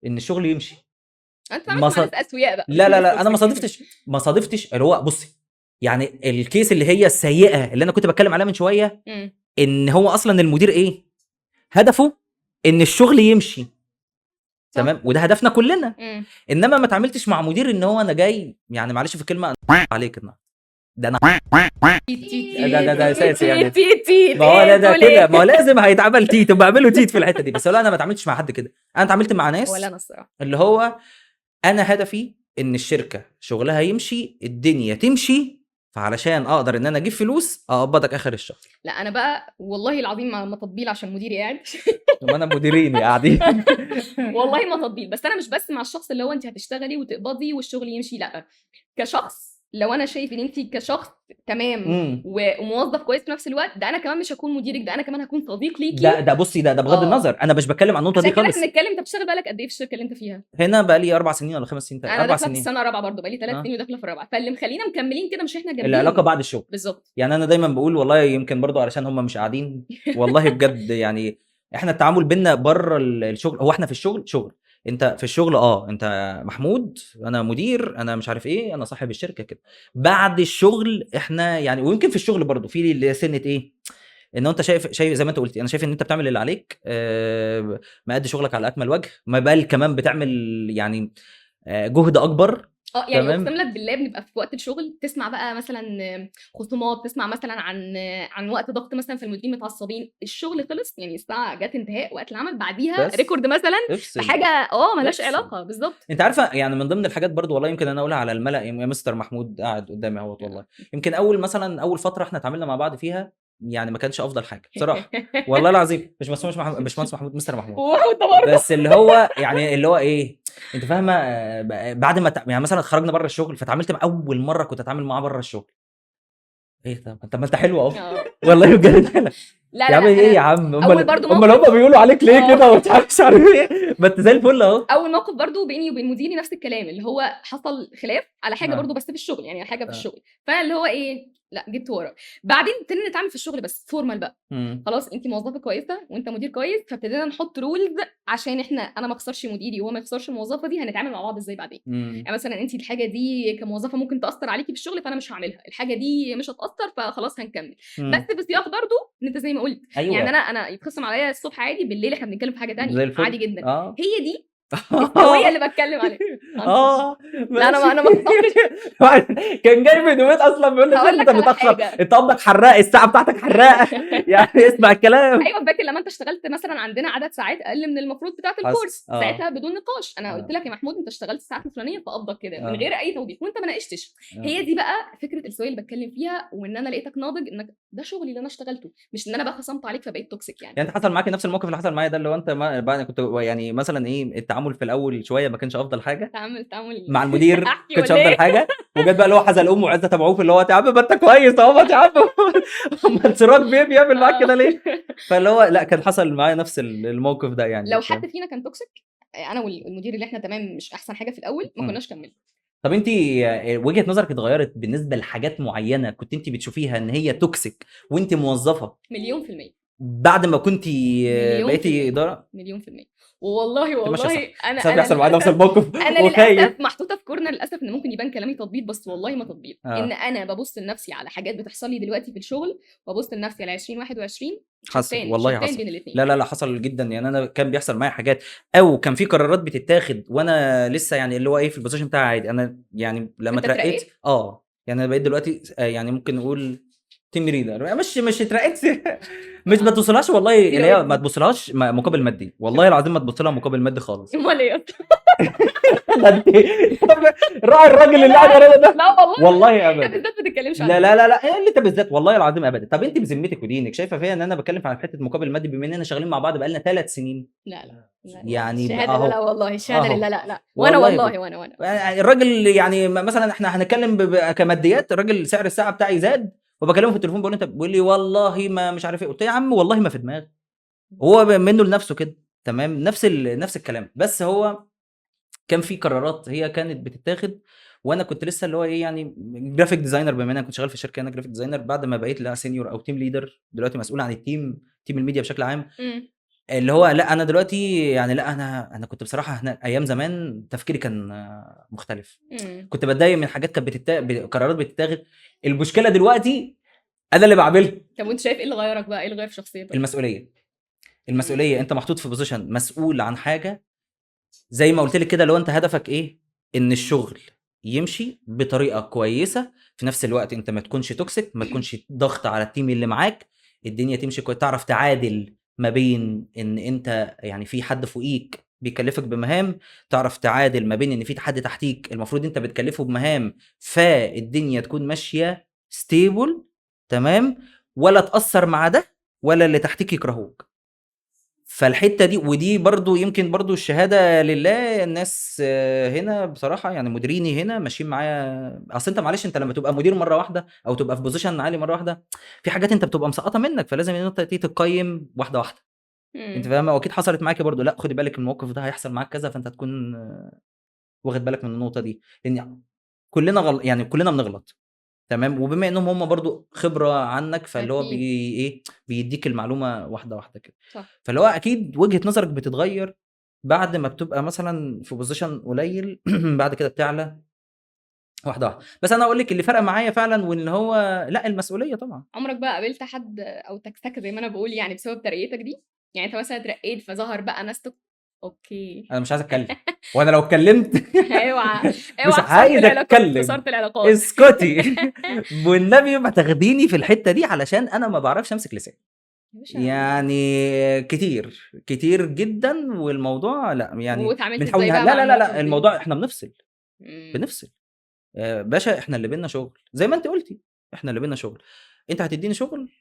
A: ان الشغل يمشي.
B: انت عملت مع ناس اسوياء بقى
A: لا انا ما صادفتش اللي هو بصي يعني الكيس اللي هي السيئه اللي انا كنت بتكلم عليها من شويه ان هو اصلا المدير ايه هدفه ان الشغل يمشي تمام وده هدفنا كلنا. انما ما اتعاملتش مع مدير ان هو انا جاي يعني معلش في كلمه عليك ده انا ده اساسي يعني ما هو ده كده ما هو لازم هيتعمل تيت وبعمله تيت في الحته دي. بس لا انا ما اتعاملتش مع حد كده انا اتعاملت مع ناس
B: ولا انا الصراحه
A: اللي هو انا هدفي ان الشركه شغلها يمشي الدنيا تمشي فعلشان اقدر ان انا اجيب فلوس اقبضك اخر الشهر.
B: لا انا بقى والله العظيم ما تطبيل عشان مديري قاعد
A: طب انا مديرين قاعدين
B: والله ما تطبيل. بس انا مش بس مع الشخص اللي هو انت هتشتغلي وتقبضي والشغل يمشي لا كشخص لو انا شايف ان انت كشخص تمام وموظف كويس في نفس الوقت ده انا كمان مش هكون مديرك ده انا كمان هكون صديق ليكي.
A: ده بصي ده بغض النظر انا مش بتكلم عن النقطه دي خالص.
B: عشان كده بنتكلم انت بتشتغل بالك قد ايه في الشركه اللي انت فيها؟
A: هنا بقى لي 4 سنين ولا 5 سنين
B: 4 سنين. انا في السنه الرابعه برضه بقى لي 3 سنين وداخله في الرابعه فاللي مخلينا مكملين كده مش احنا جامدين
A: العلاقه بعد الشغل
B: بالظبط.
A: يعني انا دايما بقول والله يمكن برضه علشان هم مش قاعدين والله بجد يعني احنا التعامل بينا بره الشغل هو احنا في الشغل شغل انت في الشغل انت محمود، انا مدير، انا مش عارف ايه، انا صاحب الشركه كده. بعد الشغل احنا يعني، ويمكن في الشغل برضو في اللي سنه ايه، ان انت شايف زي ما انت قلت، انا شايف ان انت بتعمل اللي عليك، مأدي شغلك على اكمل وجه، ما بل كمان بتعمل يعني جهد اكبر.
B: يعني اقسم
A: تمام.
B: لك بالله بنبقى في وقت الشغل تسمع بقى مثلا خصومات، تسمع مثلا عن وقت ضغط مثلا في المديرين متعصبين، الشغل خلص يعني الساعه جت انتهاء وقت العمل، بعديها
A: بس
B: ريكورد مثلا
A: افصل.
B: بحاجه ملهاش
A: افصل.
B: علاقه بالظبط.
A: انت عارفه يعني من ضمن الحاجات برضو، والله يمكن انا اقولها على الملأ، يا مستر محمود قاعد قدامي اهوت، والله يمكن اول فتره احنا اتعاملنا مع بعض فيها يعني ما كانش افضل حاجه بصراحه، والله العظيم، مش مهندس محمود، مستر محمود. بس اللي هو يعني اللي هو ايه، انت فاهمه، بعد ما يعني مثلا خرجنا بره الشغل، فتعاملت مع اول مره كنت اتعامل معاه بره الشغل، ايه طب ما انت حلو اهو والله بجد.
B: لا
A: يا عم
B: لا
A: ايه يا عم،
B: اول برضو
A: امال هم بيقولوا عليك ليه كده ومش عارف ايه، ما انت زي الفل اهو.
B: اول موقف برضو بيني وبين مديري نفس الكلام، اللي هو حصل خلاف على حاجه برضو بس في الشغل، يعني حاجه في الشغل، فانا اللي هو ايه، لا جبت ورا. بعدين ابتدينا نتعامل في الشغل بس فورمال بقى، خلاص انت موظفه كويسه وانت مدير كويس، فابتدينا نحط رولز عشان انا ما اخسرش مديري وهو ما يخسرش الموظفه دي، هنتعامل مع بعض ازاي بعدين. يعني مثلا انت الحاجه دي كموظفه ممكن تاثر عليكي في الشغل، فانا مش هعملها، الحاجه دي مش هتاثر فخلاص هنكمل. بس في سياق برضو ان انت زي ما قلت،
A: أيوة.
B: يعني انا يتخصم عليا الصبح عادي، بالليل احنا بنتكلم في حاجه تانية عادي جدا. هي دي السويه اللي بتكلم عليها. لا انا ما
A: كان جاي من دومات اصلا بيقول لي انت متاخر، انت قبضك حراق، الساعه بتاعتك حراقه يعني اسمع الكلام.
B: ايوه فاكر لما انت اشتغلت مثلا عندنا عدد ساعات اقل من المفروض بتاعه الكورس، ساعتها بدون نقاش انا قلت لك يا محمود انت اشتغلت الساعات الفلانيه فقبضك كده من غير اي توضيح، وانت ما ناقشتش. هي دي بقى فكره السويه اللي بتكلم فيها، وان انا لقيتك ناضج، انك ده شغلي اللي انا اشتغلته، مش ان انا بقى خصمت عليك فبقيت توكسيك. يعني
A: انت حصل معاك نفس الموقف اللي حصل معايا ده، اللي هو انت بعد كنت يعني مثلا ايه، التعامل في الاول شويه ما كانش افضل حاجه،
B: تعامل
A: مع المدير ما كانش افضل حاجه، وجت بقى اللي هو حزلقوم وعزه ابو عوف، اللي هو يا عم ما انت كويس اهو يا عم، ما انسراك بيعمل معاك كده ليه؟ فاللي هو لا، كان حصل معايا نفس الموقف ده يعني.
B: لو حد فينا كان توكسيك، انا والمدير اللي احنا تمام مش احسن حاجه في الاول، ما كناش كملنا.
A: طب انت وجهه نظرك اتغيرت بالنسبه لحاجات معينه كنت انت بتشوفيها ان هي توكسيك وانت موظفه؟
B: مليون في المية.
A: بعد ما كنت بقيتي اداره؟
B: مليون في المية. والله
A: انا بيحصل معايا نفس الموقف،
B: انا للاسف محطوطه في كورنر، للاسف ان ممكن يبان كلامي تطبيل، بس والله ما تطبيل. ان انا ببص لنفسي على حاجات بتحصل لي دلوقتي في الشغل، وببص لنفسي على 2021
A: حصل والله حصل
B: بين الاثنين.
A: لا حصل جدا يعني. انا كان بيحصل معايا حاجات، او كان في قرارات بتتاخد وانا لسه يعني اللي هو ايه في البوزيشن بتاعي عادي. انا يعني لما اترقيت يعني انا بقيت دلوقتي يعني ممكن نقول تيم ريدر، مش اترقيت مش ما توصلهاش والله، اللي هي ما تبصلهاش مقابل مادي، والله العظيم ما تبص لها مقابل مادي خالص.
B: امال ايه؟
A: راعي الراجل اللي قاعد ورانا ده.
B: لا
A: والله ابدا،
B: انت بالذات ما تتكلمش
A: لا لا لا لا، ايه اللي انت بالذات، والله العظيم ابدا. طب انت بذمتك ودينك شايفه فيا ان انا بتكلم عن حته مقابل مادي، بما اننا شغالين مع بعض بقالنا 3 سنين؟
B: لا
A: يعني
B: الشهاده لا والله، الشهاده لا وانا والله
A: يعني الراجل يعني مثلا احنا هنتكلم كماديات، الراجل سعر الساعه بتاعي زاد، وبكلمه في التليفون بقول له انت، بيقول لي والله ما مش عارف ايه. قلت له يا عم والله ما في دماغي، هو منه لنفسه كده تمام، نفس الكلام. بس هو كان في قرارات هي كانت بتتاخد، وانا كنت لسه اللي هو ايه يعني جرافيك ديزاينر، بما ان انا كنت شغال في شركه انا جرافيك ديزاينر. بعد ما بقيت لا سينيور او تيم ليدر، دلوقتي مسؤول عن تيم الميديا بشكل عام. اللي هو لا انا دلوقتي يعني لا انا كنت بصراحه هناك ايام زمان تفكيري كان مختلف. كنت بتضايق من حاجات كانت قرارات بتتاخد. المشكله دلوقتي انا اللي بعملها.
B: طب وانت شايف ايه اللي غيرك بقى، ايه اللي غير في شخصيتك؟
A: المسؤوليه انت محطوط في بوزيشن مسؤول عن حاجه، زي ما قلت لك كده، لو انت هدفك ايه، ان الشغل يمشي بطريقه كويسه، في نفس الوقت انت ما تكونش توكسيك، ما تكونش ضغط على التيم اللي معاك، الدنيا تمشي كويس، تعرف تعادل ما بين ان انت يعني في حد فوقيك بيكلفك بمهام، تعرف تعادل ما بين ان في حد تحتيك المفروض انت بتكلفه بمهام، فالدنيا تكون ماشيه ستيبل تمام، ولا تاثر مع ده ولا اللي تحتيك يكرهوك. فالحته دي ودي برضو يمكن برضو الشهاده لله، الناس هنا بصراحه يعني مديريني هنا ماشيين معايا. اصل انت معلش، انت لما تبقى مدير مره واحده او تبقى في بوزيشن عالي مره واحده، في حاجات انت بتبقى مسقطه منك، فلازم ان انت تقيم واحده واحده. انت فاهمه؟ واكيد حصلت معاكي برضو، لا خدي بالك الموقف ده هيحصل معاك كذا، فانت تكون واخد بالك من النقطه دي، لان كلنا يعني كلنا بنغلط تمام. وبما انهم هم برضو خبره عنك، فاللي هو ايه بيديك المعلومه واحده واحده كده. فاللي هو اكيد وجهه نظرك بتتغير بعد ما بتبقى مثلا في بوزيشن قليل بعد كده بتعلى واحده واحده. بس انا اقول لك اللي فرق معايا فعلا وان هو لا المسؤوليه طبعا.
B: عمرك بقى قابلت حد او تكتك زي ما انا بقول يعني بسبب ترقيتك دي؟ يعني انت مثلا اترقيت فظهر بقى ناس اوكي
A: انا مش عايز اتكلم وانا لو اتكلمت
B: اوعى
A: مش
B: اوعى
A: عايز اتكلم،
B: خسرت العلاقات
A: اسكتي والنبي ما تاخديني في الحته دي علشان انا ما بعرفش امسك لسان
B: يا باشا.
A: يعني كتير كتير جدا، والموضوع لا يعني
B: واتعاملت
A: بنحاول
B: ازاي بقى
A: لا
B: مع
A: لا لا
B: المواقف
A: لا
B: دي؟
A: الموضوع احنا بنفصل
B: مم.
A: بنفصل باشا، احنا اللي بينا شغل زي ما انت قلتي، احنا اللي بينا شغل، انت هتديني شغل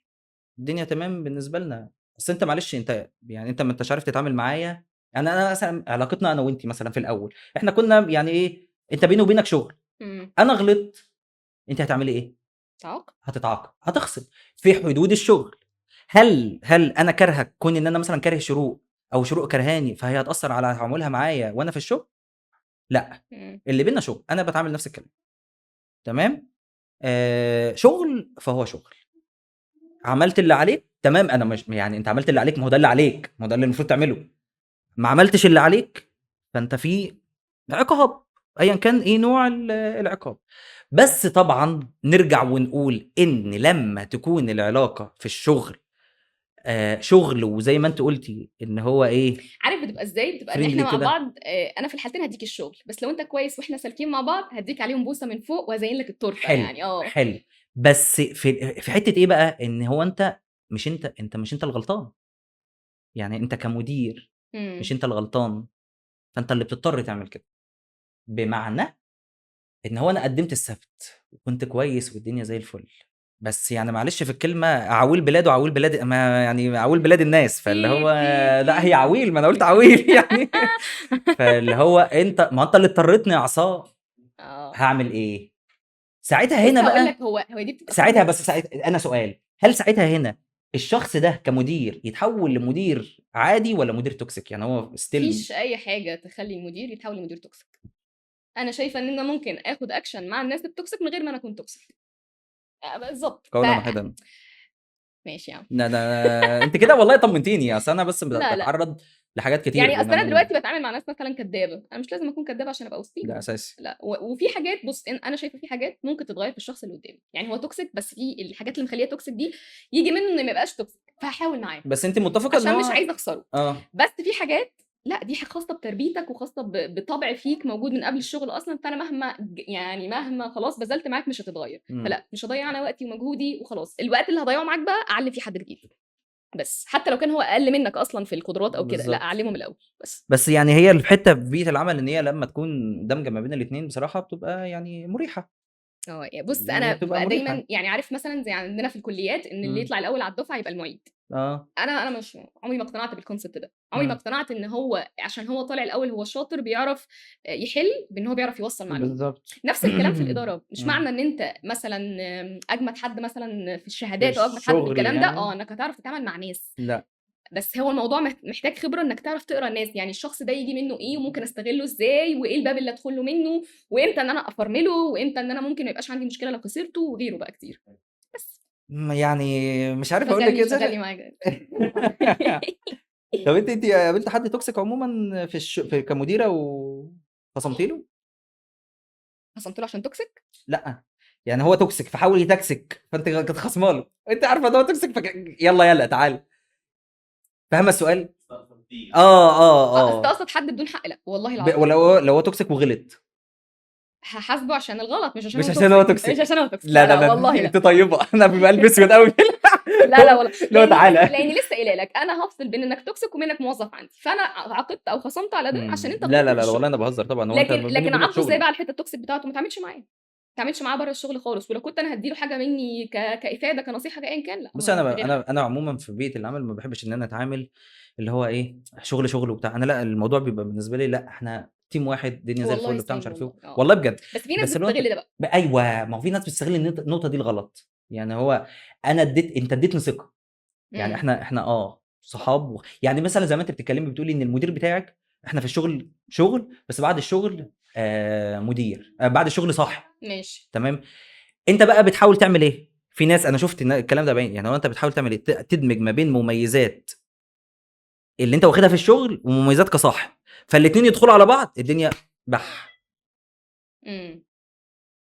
A: الدنيا تمام بالنسبه لنا، بس انت معلش انت يعني انت ما انتش عارف تتعامل معايا. يعني انا مثلا علاقتنا انا وانت مثلا في الاول احنا كنا يعني ايه، انت بيني وبينك شغل، انا غلطت انت هتعملي ايه؟
B: تعاقب.
A: هتتعاقب، هتخصم في حدود الشغل. هل انا كارهك كون ان انا مثلا كاره شروق او شروق كرهاني فهي هتاثر على تعاملها معايا وانا في الشغل؟ لا، اللي بينا شغل، انا بتعامل نفس الكلام تمام. شغل فهو شغل، عملت اللي عليك تمام، انا مش يعني انت عملت اللي عليك، ما هو ده اللي عليك، ما هو ده اللي المفروض تعمله. ما عملتش اللي عليك فانت في عقاب ايا كان ايه نوع العقاب. بس طبعا نرجع ونقول ان لما تكون العلاقه في الشغل شغل وزي ما انت قلتي ان هو ايه،
B: عارف بتبقى ازاي؟ بتبقى ان احنا مع بعض انا في الحالتين هديك الشغل، بس لو انت كويس واحنا سالكين مع بعض هديك عليهم بوسه من فوق وازين لك التورته.
A: حلو
B: يعني
A: حلو. بس في حته ايه بقى، ان هو انت مش انت الغلطان، يعني انت كمدير مش انت الغلطان، فانت اللي بتضطر تعمل كده. بمعنى ان هو انا قدمت السبت وكنت كويس والدنيا زي الفل، بس يعني معلش في الكلمه عويل بلاد وعويل بلاد، ما يعني عويل بلاد الناس، فاللي هو لا هي عويل، ما انا قلت عويل يعني فاللي هو انت ما انت اللي اضطرتني يا عصام، هعمل ايه ساعتها هنا
B: هقول
A: بقى؟
B: لك هو دي بتبقى
A: ساعتها بس ساعتها انا سؤال، هل ساعتها هنا الشخص ده كمدير يتحول لمدير عادي ولا مدير توكسيك؟ يعني هو ستيل
B: مفيش اي حاجه تخلي المدير يتحول لمدير توكسيك. انا شايفه ان انا ممكن اخد اكشن مع الناس التوكسيك من غير ما انا اكون توكسيك. بالظبط.
A: قولا واحدا.
B: ماشي يا عم.
A: انت كده والله طمنتيني، اصل انا بس
B: لا
A: بتعرض لحاجات كتير
B: يعني اصل انا
A: بما
B: دلوقتي بتعامل مع ناس مثلا كدابه، انا مش لازم اكون كدابه عشان ابقى وسطيهم.
A: ده اساسي.
B: لا وفي حاجات، بص انا شايفه في حاجات ممكن تتغير في الشخص اللي قدامي، يعني هو توكسيك بس في الحاجات اللي مخليه توكسيك دي يجي منه انه ما يبقاش توكسيك، فهحاول معاه
A: بس انت متفقه
B: عشان
A: ان هو
B: مش عايزه اخسره. بس في حاجات لا، دي خاصه بتربيتك وخاصه بطبع فيك موجود من قبل الشغل اصلا، فانا مهما خلاص بذلت معاك مش هتتغير. فلا مش هضيع انا وقتي ومجهودي وخلاص، الوقت اللي هضيعه معاك بقى اعلم فيه حد جديد، بس حتى لو كان هو اقل منك اصلا في القدرات او كده، لا اعلمه من الاول. بس
A: يعني هي الحته في بيئه العمل ان هي لما تكون دمجه ما بين الاثنين بصراحه بتبقى يعني مريحه.
B: بص
A: يعني
B: انا
A: بتبقى
B: بقى
A: مريحة.
B: دايما يعني عارف مثلا زي عندنا في الكليات ان اللي يطلع الاول على الدفعه يبقى المعيد. انا مش عمري ما اقتنعت بالكونسبت ده، عمري ما اقتنعت ان هو عشان هو طالع الاول هو شاطر بيعرف يحل، بان هو بيعرف يوصل معلومه.
A: بالظبط.
B: نفس الكلام في الاداره، مش معنى ان انت مثلا اجمد حد مثلا في الشهادات او اجمد حد في الكلام
A: يعني.
B: ده انك هتعرف تتعامل مع ناس.
A: لا
B: بس هو الموضوع محتاج خبره انك تعرف تقرا الناس، يعني الشخص ده يجي منه ايه وممكن استغله ازاي، وايه الباب اللي ادخل له منه، وامتى ان انا افرمله، وامتى ان انا ممكن ما يبقاش عندي مشكله لو خسرته، وغيره بقى كتير. بس
A: يعني مش عارف اقول لك ايه.
B: شغلني معاك.
A: طب انت قابلت حد توكسيك عموما في كمديره وخصمتي له؟
B: خصمت له عشان توكسيك؟
A: لا يعني هو توكسيك فحاول يتكسك فانت كنت خصمه له، انت عارفه ان هو توكسيك يلا تعال. فاهمه السؤال؟
B: استقصد حد بدون حق؟ لا والله العظيم.
A: لو هو توكسيك وغلط
B: هحاسبه عشان الغلط، مش عشان
A: هو توكسيك.
B: مش عشان هو توكسيك.
A: لا
B: والله لا.
A: انت طيبه انا بقلب اسود قوي
B: لا والله.
A: لا تعالى.
B: لاني لسه قايله لك انا هفصل بين انك توكسيك وبين انك موظف عندي، فانا عاقدت او خصمت على ده عشان انت
A: لا والله انا بهزر طبعا. هو
B: لكن عاقبه ازاي بقى على الحته التوكسيك بتاعته؟ ما تعملش معاه بره الشغل خالص، ولو كنت انا هديله حاجه مني كافاده كنصيحه ايا كان، لا.
A: بص انا عموما في بيئه العمل ما بحبش ان انا اتعامل اللي هو ايه شغل وبتاع، انا لا الموضوع بيبقى بالنسبه لي لا احنا تيم واحد الدنيا زي الفل بتاع مش عارف ايه والله بجد.
B: بس في ناس بتستغل ده بقى.
A: ايوه ما هو في ناس بتستغل النقطه دي الغلط. يعني هو انا انت اديتني ثقه، يعني احنا صحاب يعني مثلا زي ما انت بتتكلمي بتقولي ان المدير بتاعك احنا في الشغل شغل بس بعد الشغل مدير بعد الشغل صح
B: ماشي
A: تمام. انت بقى بتحاول تعمل ايه؟ في ناس انا شفت الكلام ده باين، يعني هو انت بتحاول تعمل ايه؟ تدمج ما بين مميزات اللي انت واخدها في الشغل ومميزات كصاحب، فالاتنين يدخلوا على بعض الدنيا بح.
B: امم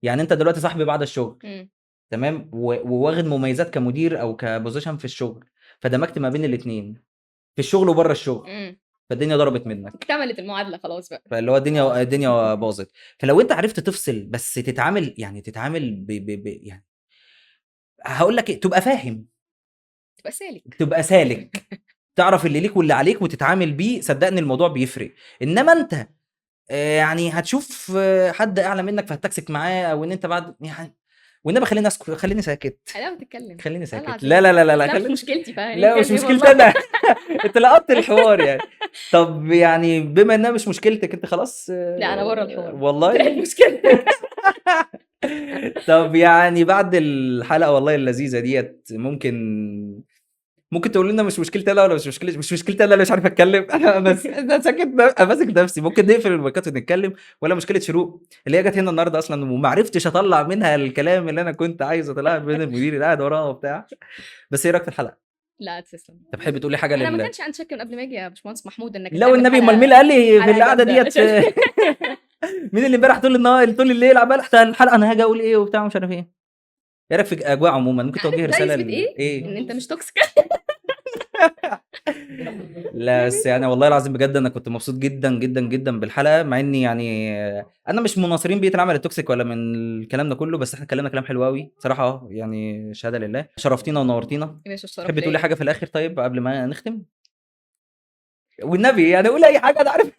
A: يعني انت دلوقتي صاحبي بعد الشغل
B: امم
A: تمام وواخد مميزات كمدير او كبوزيشن في الشغل، فدمجت ما بين الاتنين في الشغل وبره الشغل، فالدنيا ضربت منك،
B: اكتملت المعادله خلاص بقى.
A: فاللي هو الدنيا باظت. فلو انت عرفت تفصل بس تتعامل، يعني تتعامل يعني هقول لك ايه، تبقى فاهم، تبقى سالك تعرف اللي ليك واللي عليك وتتعامل بيه، صدقني الموضوع بيفرق. انما انت يعني هتشوف حد اعلى منك فهتكسك معاه، او ان انت بعد يعني، وانما خليني اسكت، خليني ساكت،
B: انا بتتكلم
A: خليني ساكت.
B: طلع
A: لا لا لا لا, لا.
B: لا مش مشكلتي بقى
A: لا مش مشكلتي انا. انت لقطت الحوار يعني. طب يعني بما انها مش مشكلتك انت خلاص،
B: لا انا بره الحوار
A: والله
B: المشكله.
A: طب يعني بعد الحلقه والله اللذيذه ديت ممكن تقول لنا مش مشكلتي انا ولا مش مشكلتي انا اللي مش عارف اتكلم. انا ساكت ماسك نفسي. ممكن نقفل المايكات ونتكلم، ولا مشكله شروق اللي هي جت هنا النهارده اصلا وما عرفتش اطلع منها الكلام اللي انا كنت عايز اطلعه بين المدير اللي قاعد وراها وبتاع. بس ايه رايك في الحلقه؟
B: لا تسلم.
A: طب تحب تقولي حاجه
B: انا ما كانش عندي شك من قبل ما اجي يا باشمهندس محمود انك
A: لو النبي امال مين اللي قال لي في القعده ديت؟
B: عشان...
A: مين اللي امبارح طول الليل عمال الحلقه انا هاجي اقول ايه وبتاع مش عارف ايه. ايه رايك في اجواء عموما؟ ممكن توجه رساله
B: ايه ان انت مش توكسيك.
A: لا بس يعني والله العظيم بجد انا كنت مبسوط جدا جدا جدا بالحلقه، مع اني يعني انا مش من مناصرين بيئه العمل التوكسيك ولا من الكلام ده كله، بس احنا اتكلمنا كلام حلو قوي صراحه، يعني شهاده لله. شرفتينا ونورتينا. تحب تقولي حاجه في الاخر طيب قبل ما نختم؟ والنبي يعني قولي اي حاجه. انا عارف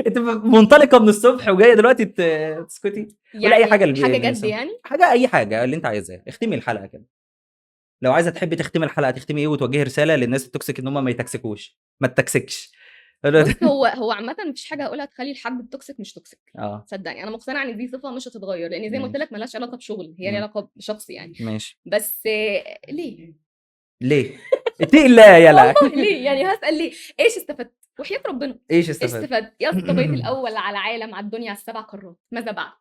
A: انت منطلقه من الصبح وجايه دلوقتي تسكتي.
B: يعني
A: ولا اي حاجه
B: حاجه جد يعني،
A: حاجه اي حاجه اللي انت عايزاها. اختمي الحلقه كده. لو عايزه تحبي تختمي الحلقه تختمي ايه وتوجهي رساله للناس التوكسيك ان هم ما يتكسكوش، ما تتكسكش.
B: هو عامه مفيش حاجه هقولها تخلي الحد التوكسيك مش توكسيك. صدقني انا مقتنعه ان دي صفه مش هتتغير، لان زي ما قلت لك مالهاش علاقه بشغل، هي ليها علاقه بشخص يعني.
A: ماشي.
B: بس ليه
A: اتقي الله يلا.
B: ليه يعني هسال ليه؟ ايش استفدت؟ وحياه ربنا
A: ايش استفدت؟
B: يا اسطى بقيت الاول على العالم، على الدنيا، على 7 قارات، ماذا بعد؟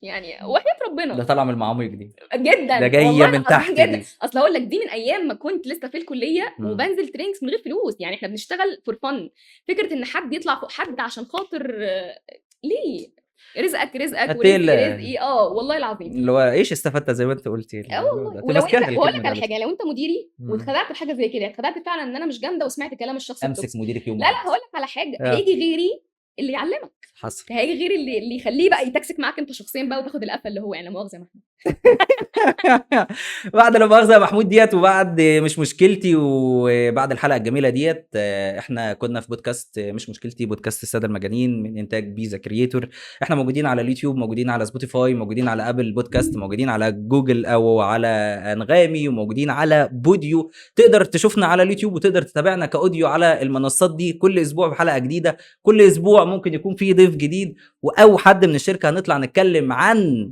B: يعني وحياه ربنا
A: ده طالع من المعاميق دي
B: جدا،
A: ده جايه من تحت
B: جدا. اصل هقول لك دي من ايام ما كنت لسه في الكليه وبنزل ترينكس من غير فلوس، يعني احنا بنشتغل فور فن. فكره ان حد يطلع فوق حد عشان خاطر ليه؟ رزقك ورزقي والله العظيم
A: اللي هو ايش استفدت زي ما انت قلتي.
B: والله ولو انت بقول لك على حاجه، لو انت مديري واتخدعت في حاجه زي كده، اتخدعت فعلا ان انا مش جامده وسمعت كلام الشخص
A: امسك مديرك يوم
B: لا هقول لك على حاجه، هيجي غيري اللي يعلمك،
A: حصل.
B: هيجي غير اللي يخليه بقى يتكسك معاك انت شخصيا بقى وتاخد القفه اللي هو يعني مؤاخذه محمود.
A: بعد لا مؤاخذه محمود ديت وبعد مش مشكلتي وبعد الحلقه الجميله ديت، احنا كنا في بودكاست مش مشكلتي، بودكاست الساده المجانين من انتاج بيزا كرييتور. احنا موجودين على اليوتيوب، موجودين على سبوتيفاي، موجودين على ابل بودكاست، موجودين على جوجل او على انغامي، وموجودين على بوديو. تقدر تشوفنا على اليوتيوب وتقدر تتابعنا كاوديو على المنصات دي. كل اسبوع بحلقه جديده، كل اسبوع ممكن يكون في ضيف جديد او حد من الشركه هنطلع نتكلم عن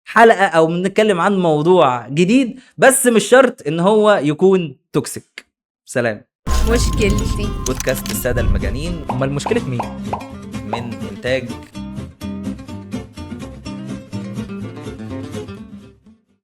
A: حلقه او نتكلم عن موضوع جديد، بس مش شرط ان هو يكون توكسيك. سلام.
C: مشكلتي
A: بودكاست الساده المجانين. امال مشكله مين؟ من انتاج